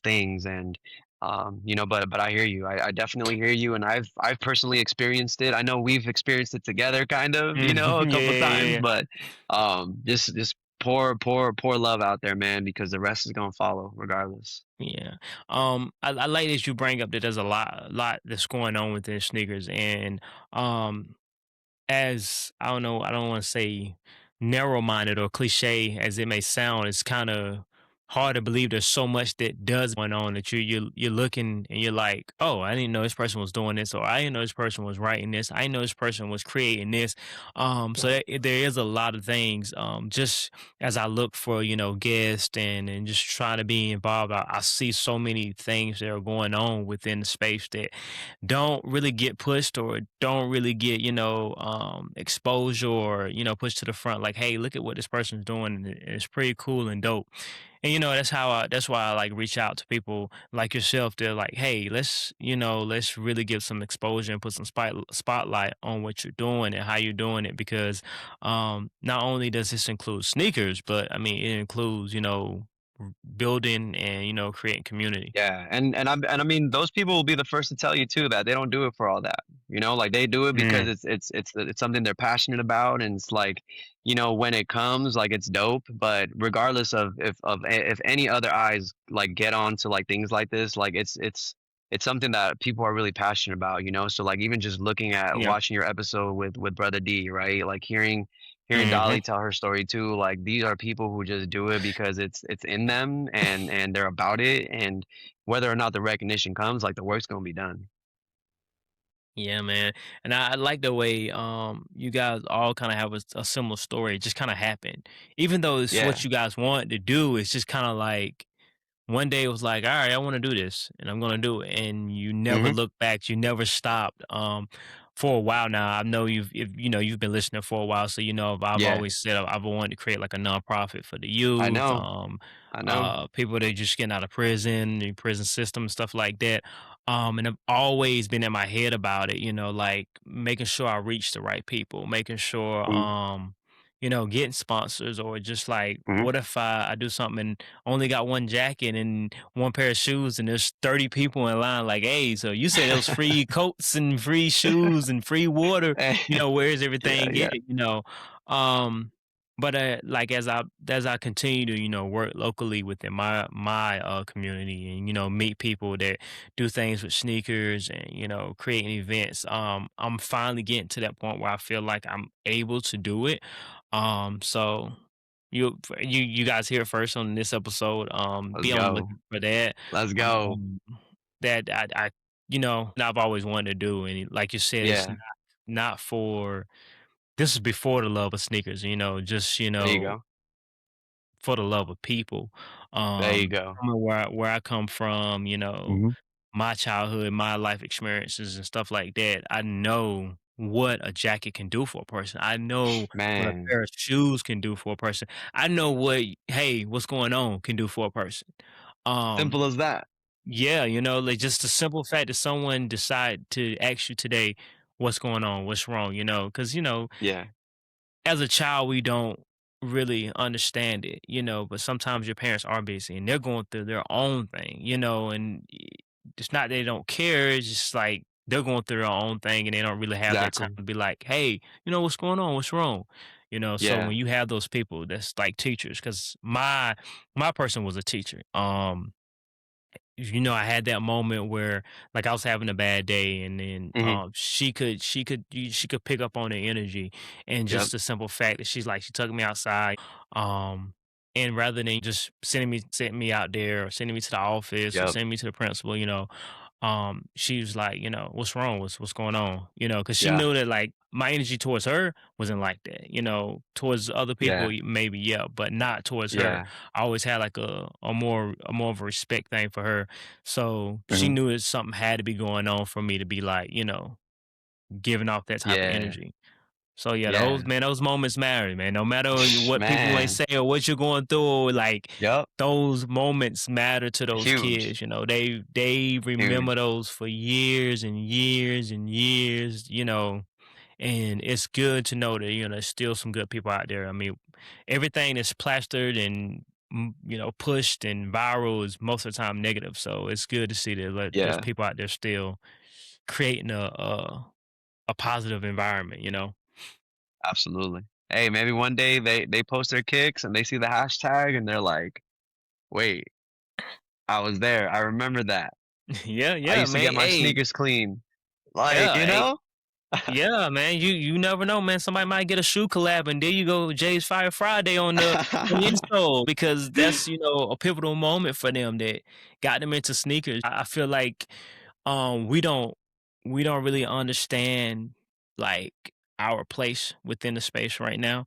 things, and, but I hear you. I definitely hear you, and I've personally experienced it. I know we've experienced it together kind of, a Yeah, couple yeah, times, yeah. but, just pour love out there, man, because the rest is gonna follow regardless. Yeah. I like that you bring up that there's a lot that's going on within sneakers, and um, as I don't know, I don't want to say narrow minded or cliche as it may sound, it's kind of hard to believe there's so much that does going on that you're looking and you're like, oh, I didn't know this person was doing this, or I didn't know this person was writing this, I didn't know this person was creating this. So there is a lot of things. Just as I look for guests and just trying to be involved, I see so many things that are going on within the space that don't really get pushed or don't really get exposure or pushed to the front, like, hey, look at what this person's doing, and it's pretty cool and dope. And that's why I like reach out to people like yourself. They're like, hey, let's really give some exposure and put some spotlight on what you're doing and how you're doing it, because not only does this include sneakers, but I mean it includes building and creating community. Yeah, and I mean, those people will be the first to tell you too that they don't do it for all that. Like, they do it because Mm, it's something they're passionate about, and it's like, when it comes, like, it's dope. But regardless of if any other eyes, like, get on to, like, things like this, like, it's something that people are really passionate about. So, like, even just looking at yeah. watching your episode with Brother D, right? Like, hearing Hmm. Dolly tell her story too, like, these are people who just do it because it's in them, and they're about it, and whether or not the recognition comes, like, the work's gonna be done. Yeah, man. And I like the way you guys all kind of have a similar story. It just kind of happened. Even though it's Yeah. what you guys want to do, it's just kind of like one day it was like, all right, I want to do this and I'm gonna do it. And you never Mhm. look back, you never stopped. For a while now, I know you've been listening for a while, so I've Yeah. always said I've wanted to create like a nonprofit for the I youth, know. I know. people that just getting out of prison, the prison system, stuff like that. And I've always been in my head about it, like making sure I reach the right people, making sure, Mhm. getting sponsors, or just like, Mhm. what if I do something and only got one jacket and one pair of shoes, and there's 30 people in line, like, hey, so you said those free coats and free shoes and free water, Eh, where's yeah, everything at, yeah. Um, but like as I continue to work locally within my community, and meet people that do things with sneakers, and creating events, I'm finally getting to that point where I feel like I'm able to do it. So you guys hear it first on this episode. Let's Be on the go. lookout for that. Let's go. Um, that I I've always wanted to do, and like you said, it's Yeah. not for this is before the love of sneakers, just There you go. for the love of people. There you go. Coming where I come from, Mhm. my childhood, my life experiences and stuff like that, I know what a jacket can do for a person. I know what a Man, pair of shoes can do for a person. I know what, hey, what's going on can do for a person. simple Um, as that. yeah, like just the simple fact that someone decide to ask you today, what's going on, what's wrong, because Yeah. as a child, we don't really understand it, but sometimes your parents are busy and they're going through their own thing, and it's not they don't care. It's just like they're going through their own thing and they don't really have that time Exactly. to be like, hey, what's going on? What's wrong? So Yeah. when you have those people that's like teachers, because my person was a teacher. I had that moment where like I was having a bad day, and then Mhm. she could pick up on the energy, and Yep. just the simple fact that she took me outside, um and rather than just sending me out there or sending me to the office or Yep. sending me to the principal, she was like, what's wrong, what's going on, because she Yeah. knew that, like, my energy towards her wasn't like that. Towards other people, Yeah. maybe yeah, but not towards her. Yeah. I always had like a more of a respect thing for her. So she Mhm. knew that something had to be going on for me to be like, giving off that type of Yeah. energy. So yeah, those Yeah. man, those moments matter, man. No matter what people may Man. say or what you're going through, like Yup. those moments matter to those Huge. kids. They remember Huge. those for years and years and years. And it's good to know that there's still some good people out there. I mean, everything that's plastered and pushed and viral is most of the time negative. So it's good to see that there's Yeah. people out there still creating a positive environment. Absolutely. Hey, maybe one day they post their kicks and they see the hashtag and they're like, "Wait, I was there. I remember that. Yeah, I yeah, used to man. get my Hey, sneakers clean." Like, yeah, you hey, know? yeah, man. You never know, man. Somebody might get a shoe collab, and there you go, Jay's Fire Friday on the insole because that's a pivotal moment for them that got them into sneakers. I feel like we don't really understand like our place within the space right now.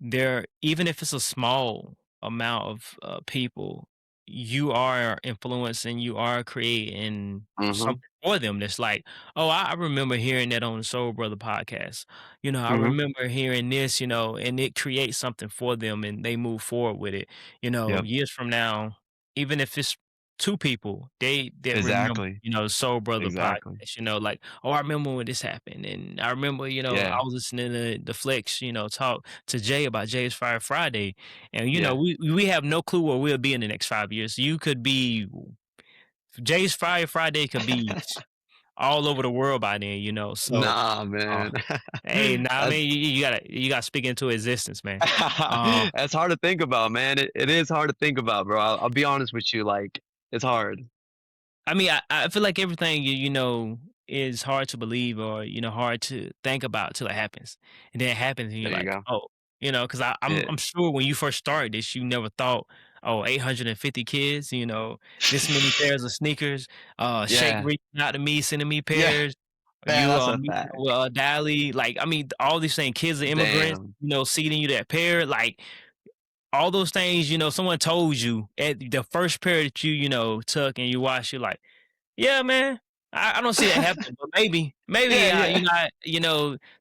There, even if it's a small amount of people, you are influencing, you are creating Mhm. something for them that's like, oh, I remember hearing that on the Soul Brother podcast. I Mhm. remember hearing this, and it creates something for them and they move forward with it. Yep. Years from now, even if it's two people, they that remember, Exactly. Soul Brother Exactly. podcast, like, oh, I remember when this happened. And I remember, I Yeah. was listening to the Flex, talk to Jay about Jay's Fire Friday. And Yeah. we have no clue where we'll be in the next 5 years. You could be Jay's Fire Friday could be all over the world by then, So Nah, uh, man. hey, nah, That's man, you gotta speak into existence, man. Uh that's hard to think about, man. It is hard to think about, bro. I'll be honest with you, like, it's hard. I mean, I feel like everything is hard to believe or hard to think about till it happens, and then it happens, and you're There you like, go. oh, because I'm Yeah. I'm sure when you first started this, you never thought, oh, 850 kids, this many pairs of sneakers, Shake Yeah. reaching out to me, sending me Yeah. pairs, Man, you that's a meeting fact. with Dally, like I mean, all these things, kids of immigrants, Damn. seeding you that pair, like all those things, someone told you at the first pair that you took and you watched, you're like. Yeah, man. I don't see that happening, but maybe, Yeah, yeah.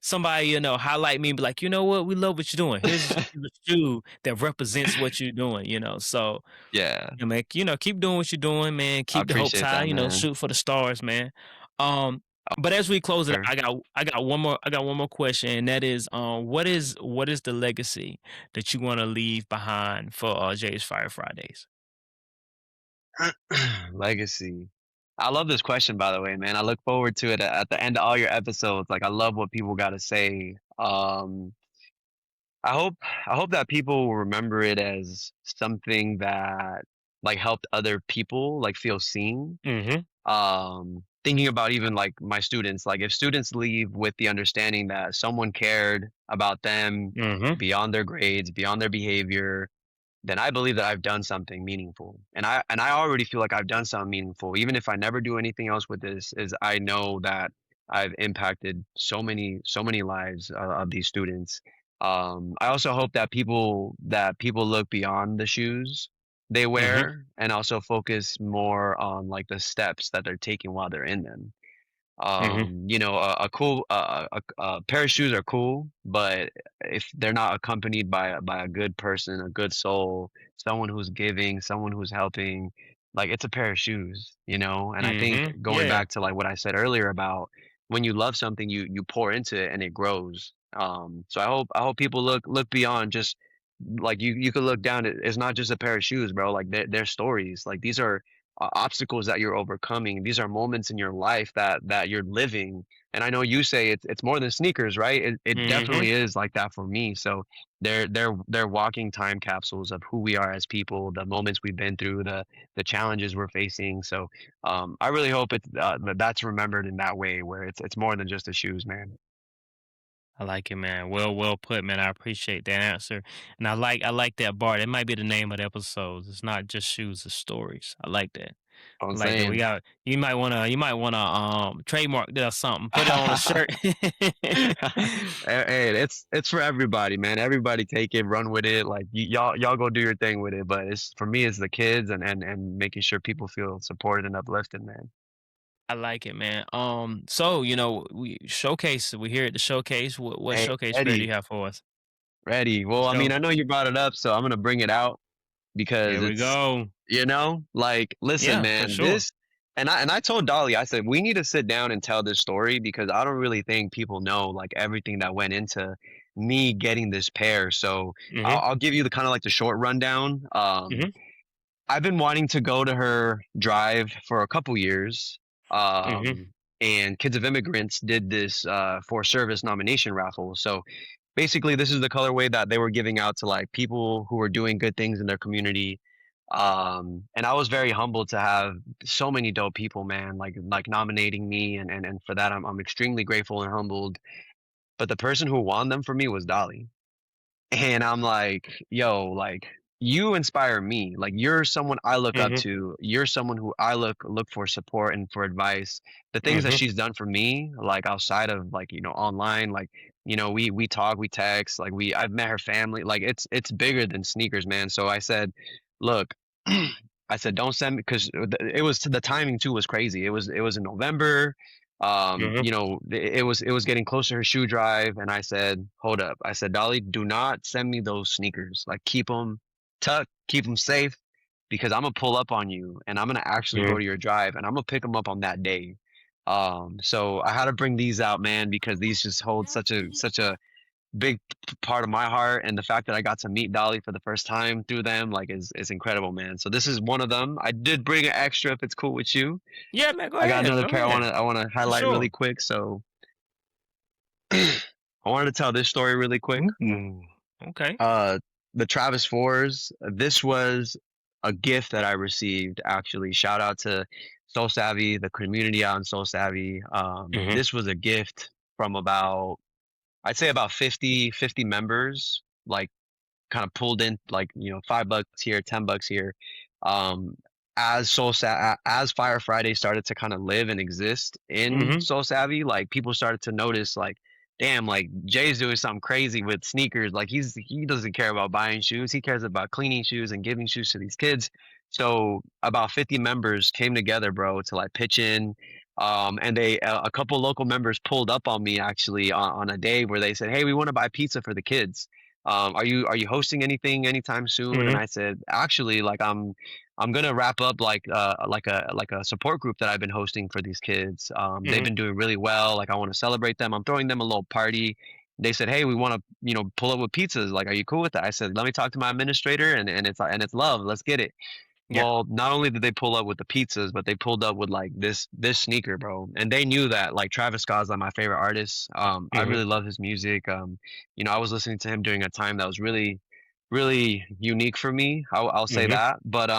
somebody, highlight me and be like, "You know what? We love what you're doing. Here's a shoe that represents what you're doing," So, Yeah. man, keep doing what you're doing, man. I Keep the hopes appreciate high, that, man. shoot for the stars, man. Um, but as we close it, Sure. I got one more question, and that is, what is the legacy that you wanna leave behind for, Jay's Fire Fridays? Legacy. I love this question, by the way, man. I look forward to it at the end of all your episodes. Like, I love what people got to say. I hope I hope that people will remember it as something that like helped other people like feel seen. Mhm, Thinking about even like my students, like if students leave with the understanding that someone cared about them mhm, beyond their grades, beyond their behavior, then I believe that I've done something meaningful. And I already feel like I've done something meaningful. Even if I never do anything else with this, is I know that I've impacted so many lives of these students. I also hope that people look beyond the shoes they mhm, wear and also focus more on like the steps that they're taking while they're in them. mhm, A cool a pair of shoes are cool, but if they're not accompanied by a good person, a good soul, someone who's giving, someone who's helping, like it's a pair of shoes. And I think mhm, going yeah. back to like what I said earlier about when you love something, you pour into it and it grows. So I hope people look beyond just like you could look down. It's not just a pair of shoes, bro. Like they're stories. Like these are obstacles that you're overcoming. These are moments in your life that you're living. And I know you say it's more than sneakers, right? It Mhm, definitely is like that for me. So they're walking time capsules of who we are as people, the moments we've been through, the challenges we're facing. So I really hope that's remembered in that way, where it's more than just the shoes, man. I like it, man. Well put, man. I appreciate that answer, and I like that bar. That might be the name of the episodes. It's not just shoes, it's stories. I like that. I'm Like that we saying. got you might wanna trademark that or something. Put it on a shirt. Hey, it's for everybody, man. Everybody take it, run with it. Like y'all go do your thing with it. But it's for me, it's the kids and making sure people feel supported and uplifted, man. I like it, man. So we here at the showcase. What Hey, showcase fair do you Eddie, have for us? ready? Well, Let's I mean, go. I know you brought it up, so I'm gonna bring it out because Here we it's, go. like, listen, Yeah, for man, sure. this, and I told Dolly, I said we need to sit down and tell this story because I don't really think people know like everything that went into me getting this pair. So Mhm. I'll give you the kind of like the short rundown. Mhm. I've been wanting to go to her drive for a couple years. Mhm. And Kids of Immigrants did this for service nomination raffle. So basically, this is the colorway that they were giving out to like people who were doing good things in their community. And I was very humbled to have so many dope people, man, like nominating me, and for that, I'm extremely grateful and humbled. But the person who won them for me was Dolly. And I'm like, yo, like you inspire me. Like you're someone I look up Mhm. to. You're someone who I look for support and for advice. The things that Mhm. she's done for me, like outside of like, online, like, we talk, we text, like I've met her family. Like it's bigger than sneakers, man. So I said, look, I said, don't send me because it was the timing too was crazy. It was in November. Mhm. It was getting closer to her shoe drive, and I said, "Hold up!" I said, "Dolly, do not send me those sneakers. Like, keep them tucked, keep them safe, because I'm gonna pull up on you, and I'm gonna actually go Mhm. to your drive, and I'm gonna pick them up on that day." So I had to bring these out, man, because these just hold such a big part of my heart, and the fact that I got to meet Dolly for the first time through them, like, is incredible, man. So this is one of them. I did bring an extra if it's cool with you. Yeah, man. Go I got ahead. another Go pair ahead. I wanna For highlight really sure. quick. So I wanted to tell this story really quick. Ooh. Okay. Uh, the Travis fours. This was a gift that I received. Actually, shout out to Soul Savvy, the community out in Soul Savvy. Mhm. This was a gift from about, I'd say about 50 members. Like kind of pulled in like, $5 here, $10 here. Um, as Fire Friday started to kind of live and exist in Mhm. Soul Savvy, like people started to notice like, damn, like Jay's doing something crazy with sneakers. Like he doesn't care about buying shoes. He cares about cleaning shoes and giving shoes to these kids. So about 50 members came together, bro, to like pitch in. And a couple local members pulled up on me actually on a day where they said, "Hey, we want to buy pizza for the kids. Are you hosting anything anytime soon?" And Mhm. I said, actually, like I'm gonna wrap up like a support group that I've been hosting for these kids. They've Mhm. been doing really well. Like I want to celebrate them. I'm throwing them a little party. They said, "Hey, we want to pull up with pizzas. Like, are you cool with that?" I said, "Let me talk to my administrator, and it's love. Let's get it." Yeah. Well, not only did they pull up with the pizzas, but they pulled up with like this sneaker, bro. And they knew that like Travis Scott's like my favorite artist. I Mhm. really love his music. I was listening to him during a time that was really, really unique for me. I'll say Mhm. that. But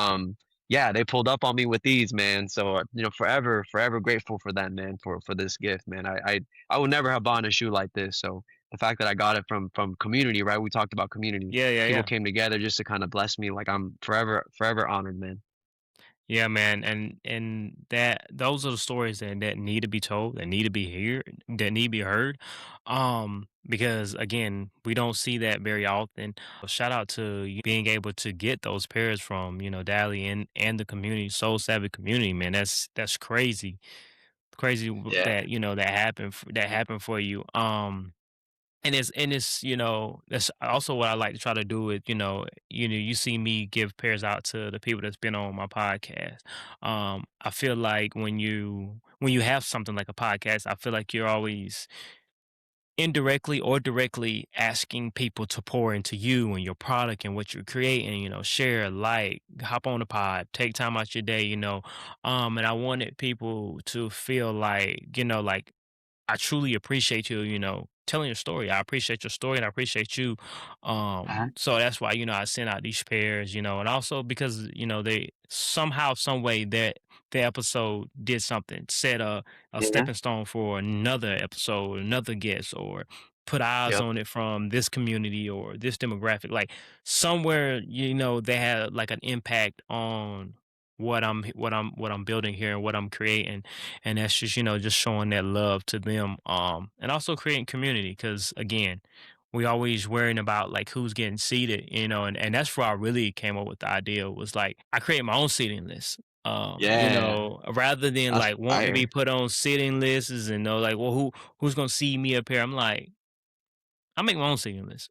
yeah, they pulled up on me with these, man. So forever, forever grateful for that, man. For this gift, man. I would never have bought a shoe like this. So the fact that I got it from community, right? We talked about community. Yeah. Yeah. People Yeah. came together just to kind of bless me. Like I'm forever, forever honored, man. Yeah, man, and that those are the stories that need to be told, that need to be that need to be heard. Because again, we don't see that very often. Shout out to you being able to get those pairs from, Dally and the community, Soul Savvy community, man. That's crazy. Crazy Yeah. that, that happened for you. And it's that's also what I like to try to do with you see me give pairs out to the people that's been on my podcast. I feel like when you have something like a podcast, I feel like you're always indirectly or directly asking people to pour into you and your product and what you're creating, share, like, hop on the pod, take time out your day, and I wanted people to feel like I truly appreciate you, telling your story. I appreciate your story and I appreciate you. Uh-huh. So that's why, I send out these pairs, and also because, they somehow, some way that the episode did something, set a Yeah. stepping stone for another episode, another guest, or put eyes Yep. on it from this community or this demographic. Like somewhere, they had like an impact on what I'm building here and what I'm creating, and that's just just showing that love to them, and also creating community because again, we always worrying about like who's getting seated, and that's where I really came up with the idea was like I create my own seating list. Yeah, Rather than that's like wanting to be fire. put on sitting lists and know like, well, who's gonna see me up here? I'm like, I make my own seating list.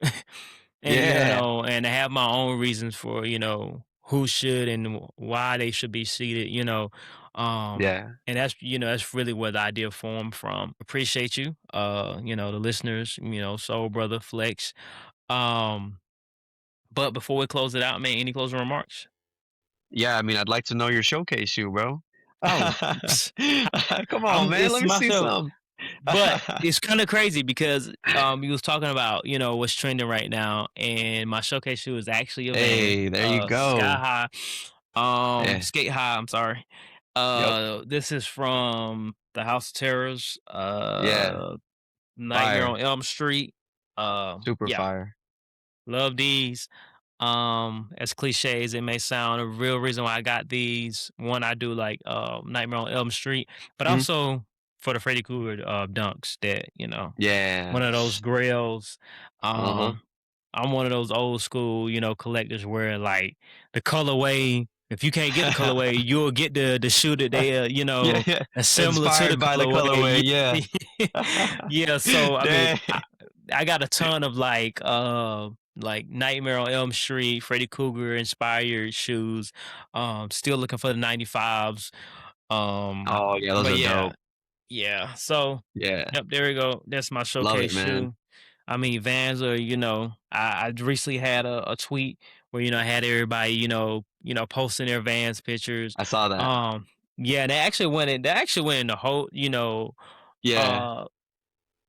And, Yeah, and I have my own reasons for, who should and why they should be seated, yeah. and that's really where the idea formed from. Appreciate you, the listeners, Soul Brother Flex. Um, but before we close it out, man, any closing remarks? Yeah, I mean, I'd like to know your showcase shoe, bro. Oh, Come on, man, it's let me my see show. some. But it's kind of crazy because you was talking about what's trending right now, and my showcase shoe is actually a Van, Hey, there you Sky go. High, Yeah, Skate High. I'm sorry. yep, This is from the House of Terrors, yeah, Nightmare fire, on Elm Street. super Yeah, fire. love these. As cliche as it may sound, a real reason why I got these, one, I do like Nightmare on Elm Street, but Mhm. also for the Freddy Krueger dunks that, one Yeah. of those grails. Uh-huh. Um, I'm one of those old school, collectors where like the colorway, if you can't get the colorway, you'll get the shoe that they, Yeah, yeah, are similar to the inspired by the colorway, colorway. yeah. Yeah. Yeah. So, I mean, Dang. I got a ton of like Nightmare on Elm Street, Freddy Krueger inspired shoes. Still looking for the 95s. Oh, yeah, those But are yeah, dope. yeah. So, Yeah, yep, there we go. That's my love showcase it, man. shoe. I mean, Vans are, I recently had a tweet where, I had everybody, posting their Vans pictures. I saw that. Yeah, they actually went in the whole, Yeah. uh,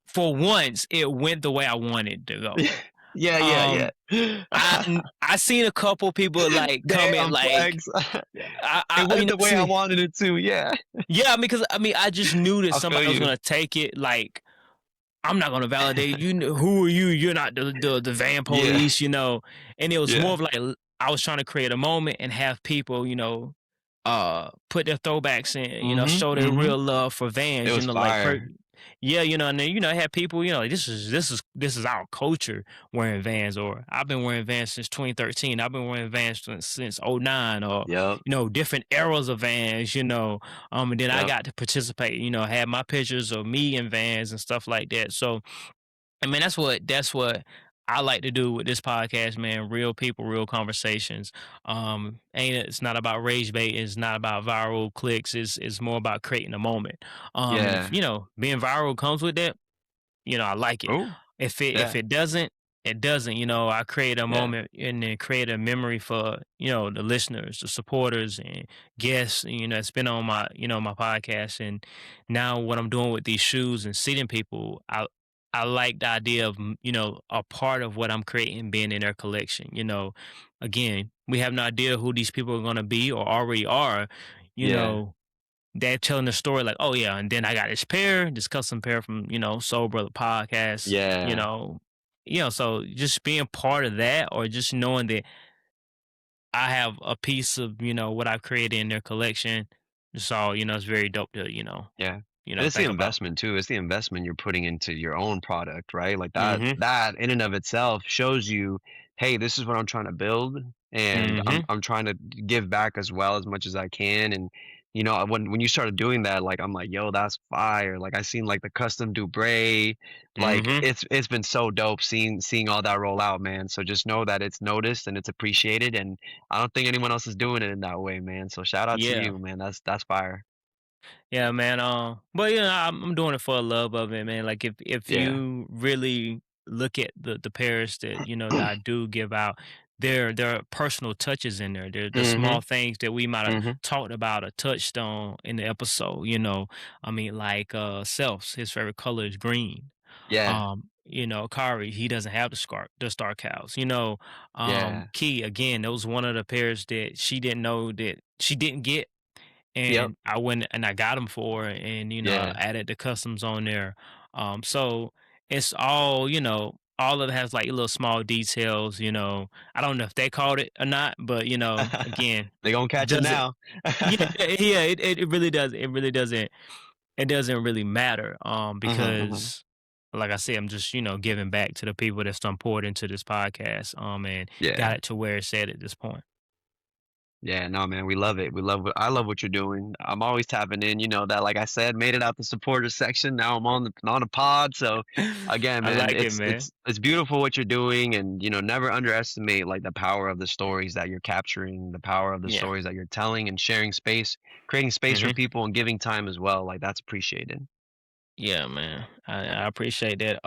for once, it went the way I wanted to go. Yeah, yeah, Um, yeah. I seen a couple people like comment Damn, like, flex. I It went the way I see, wanted it to, yeah. yeah, because I just knew that I feel somebody was you. gonna take it like I'm not gonna validate you. Who are you? You're not the van Yeah, police, And it was more yeah. of like I was trying to create a moment and have people, put their throwbacks in, Mhm, show their mhm. real love for It vans, was like fire. yeah, and then I had people, like this is our culture wearing Vans, or I've been wearing Vans since 2013. I've been wearing Vans since '09, or Yep, different eras of Vans, and then I yep. got to participate, had my pictures of me in Vans and stuff like that. So I mean, that's what I like to do with this podcast, man. Real people, real conversations. It's not about rage bait. It's not about viral clicks. It's more about creating a moment. And if Yeah. being viral comes with that, I like it. Oh, If yeah, it doesn't, it doesn't. I create a yeah, moment and then create a memory for the listeners, the supporters, and guests. It's been on my podcast, and now what I'm doing with these shoes and seating people, I like the idea of a part of what I'm creating being in their collection. Again, we have no idea who these people are gonna be or already are. You yeah, know, they're telling the story like, oh yeah, and then I got this custom pair from Soul Brother Podcast. yeah, So just being part of that, or just knowing that I have a piece of what I've created in their collection. It's all it's very dope to yeah. And it's the think about. investment too. It's the investment you're putting into your own product, right? Like that Hmm. that in and of itself shows you, hey, this is what I'm trying to build, and I'm Hmm. I'm trying to give back as well as much as I can. And when you started doing that, like I'm like, yo, that's fire. Like I seen like the custom Dubray, like Hmm. it's been so dope seeing all that roll out, man. So just know that it's noticed and it's appreciated, and I don't think anyone else is doing it in that way, man. So shout out to Yeah. you, man. That's fire. Yeah, man. But I'm doing it for the love of it, man. Like if Yeah. you really look at the pairs that that I do give out, there are personal touches in there. There the Mhm. small things that we might have Mhm. talked about or touched on in the episode. I mean, like Self's his favorite color is green. Yeah. Kari, he doesn't have the star cows. Yeah. Key again, that was one of the pairs that she didn't know that she didn't get, Yep. and I went and I got them for her, and I Yeah. added the customs on there. So it's all all of it has like little small details. I don't know if they caught it or not, but again, They gonna catch it doesn't. now. Yeah, yeah, it really does. It really doesn't. It doesn't really matter. Mhm. Because like I said, I'm just giving back to the people that's done poured into this podcast. And Yeah. got it to where it's at this point. Yeah, no, man, we love it. I love what you're doing. I'm always tapping in, that, like I said, made it out the supporter section. Now I'm on the pod. So again, I man, like it, it's man. it's it's beautiful what you're doing, and never underestimate like the power of the stories that you're capturing, the power of the Yeah. stories that you're telling, and sharing space, creating space for Hmm. people, and giving time as well. Like that's appreciated. Yeah, man. I appreciate that.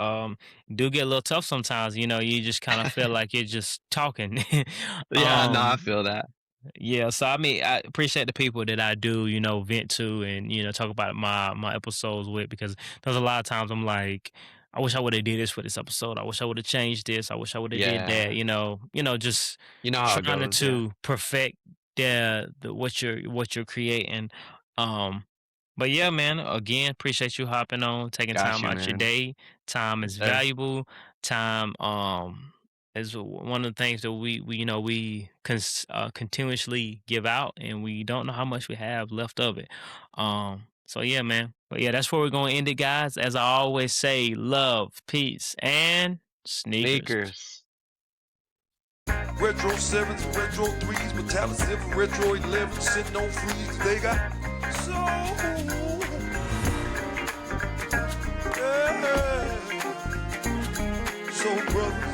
Do get a little tough sometimes. You just kind of feel like you're just talking. Yeah, no, I um, feel that. yeah. So I mean, I appreciate the people that I do, vent to and talk about my episodes with, because there's a lot of times I'm like, I wish I would have did this for this episode. I wish I would have changed this. I wish I would have did that. Yeah, Just you know how it trying goes. Yeah, to perfect the what you're creating. Um, but yeah, man, again, appreciate you hopping on, taking got time you, out your man. day. Time Yes, is sir. valuable. Time is one of the things that we continuously give out, and we don't know how much we have left of it. So yeah, man. But yeah, that's where we're gonna end it, guys. As I always say, love, peace, and sneakers. Sneakers. Retro 7s, retro 3s, metallic silver, retro 11, sitting on freeze. They got soul. Yeah. So, brother.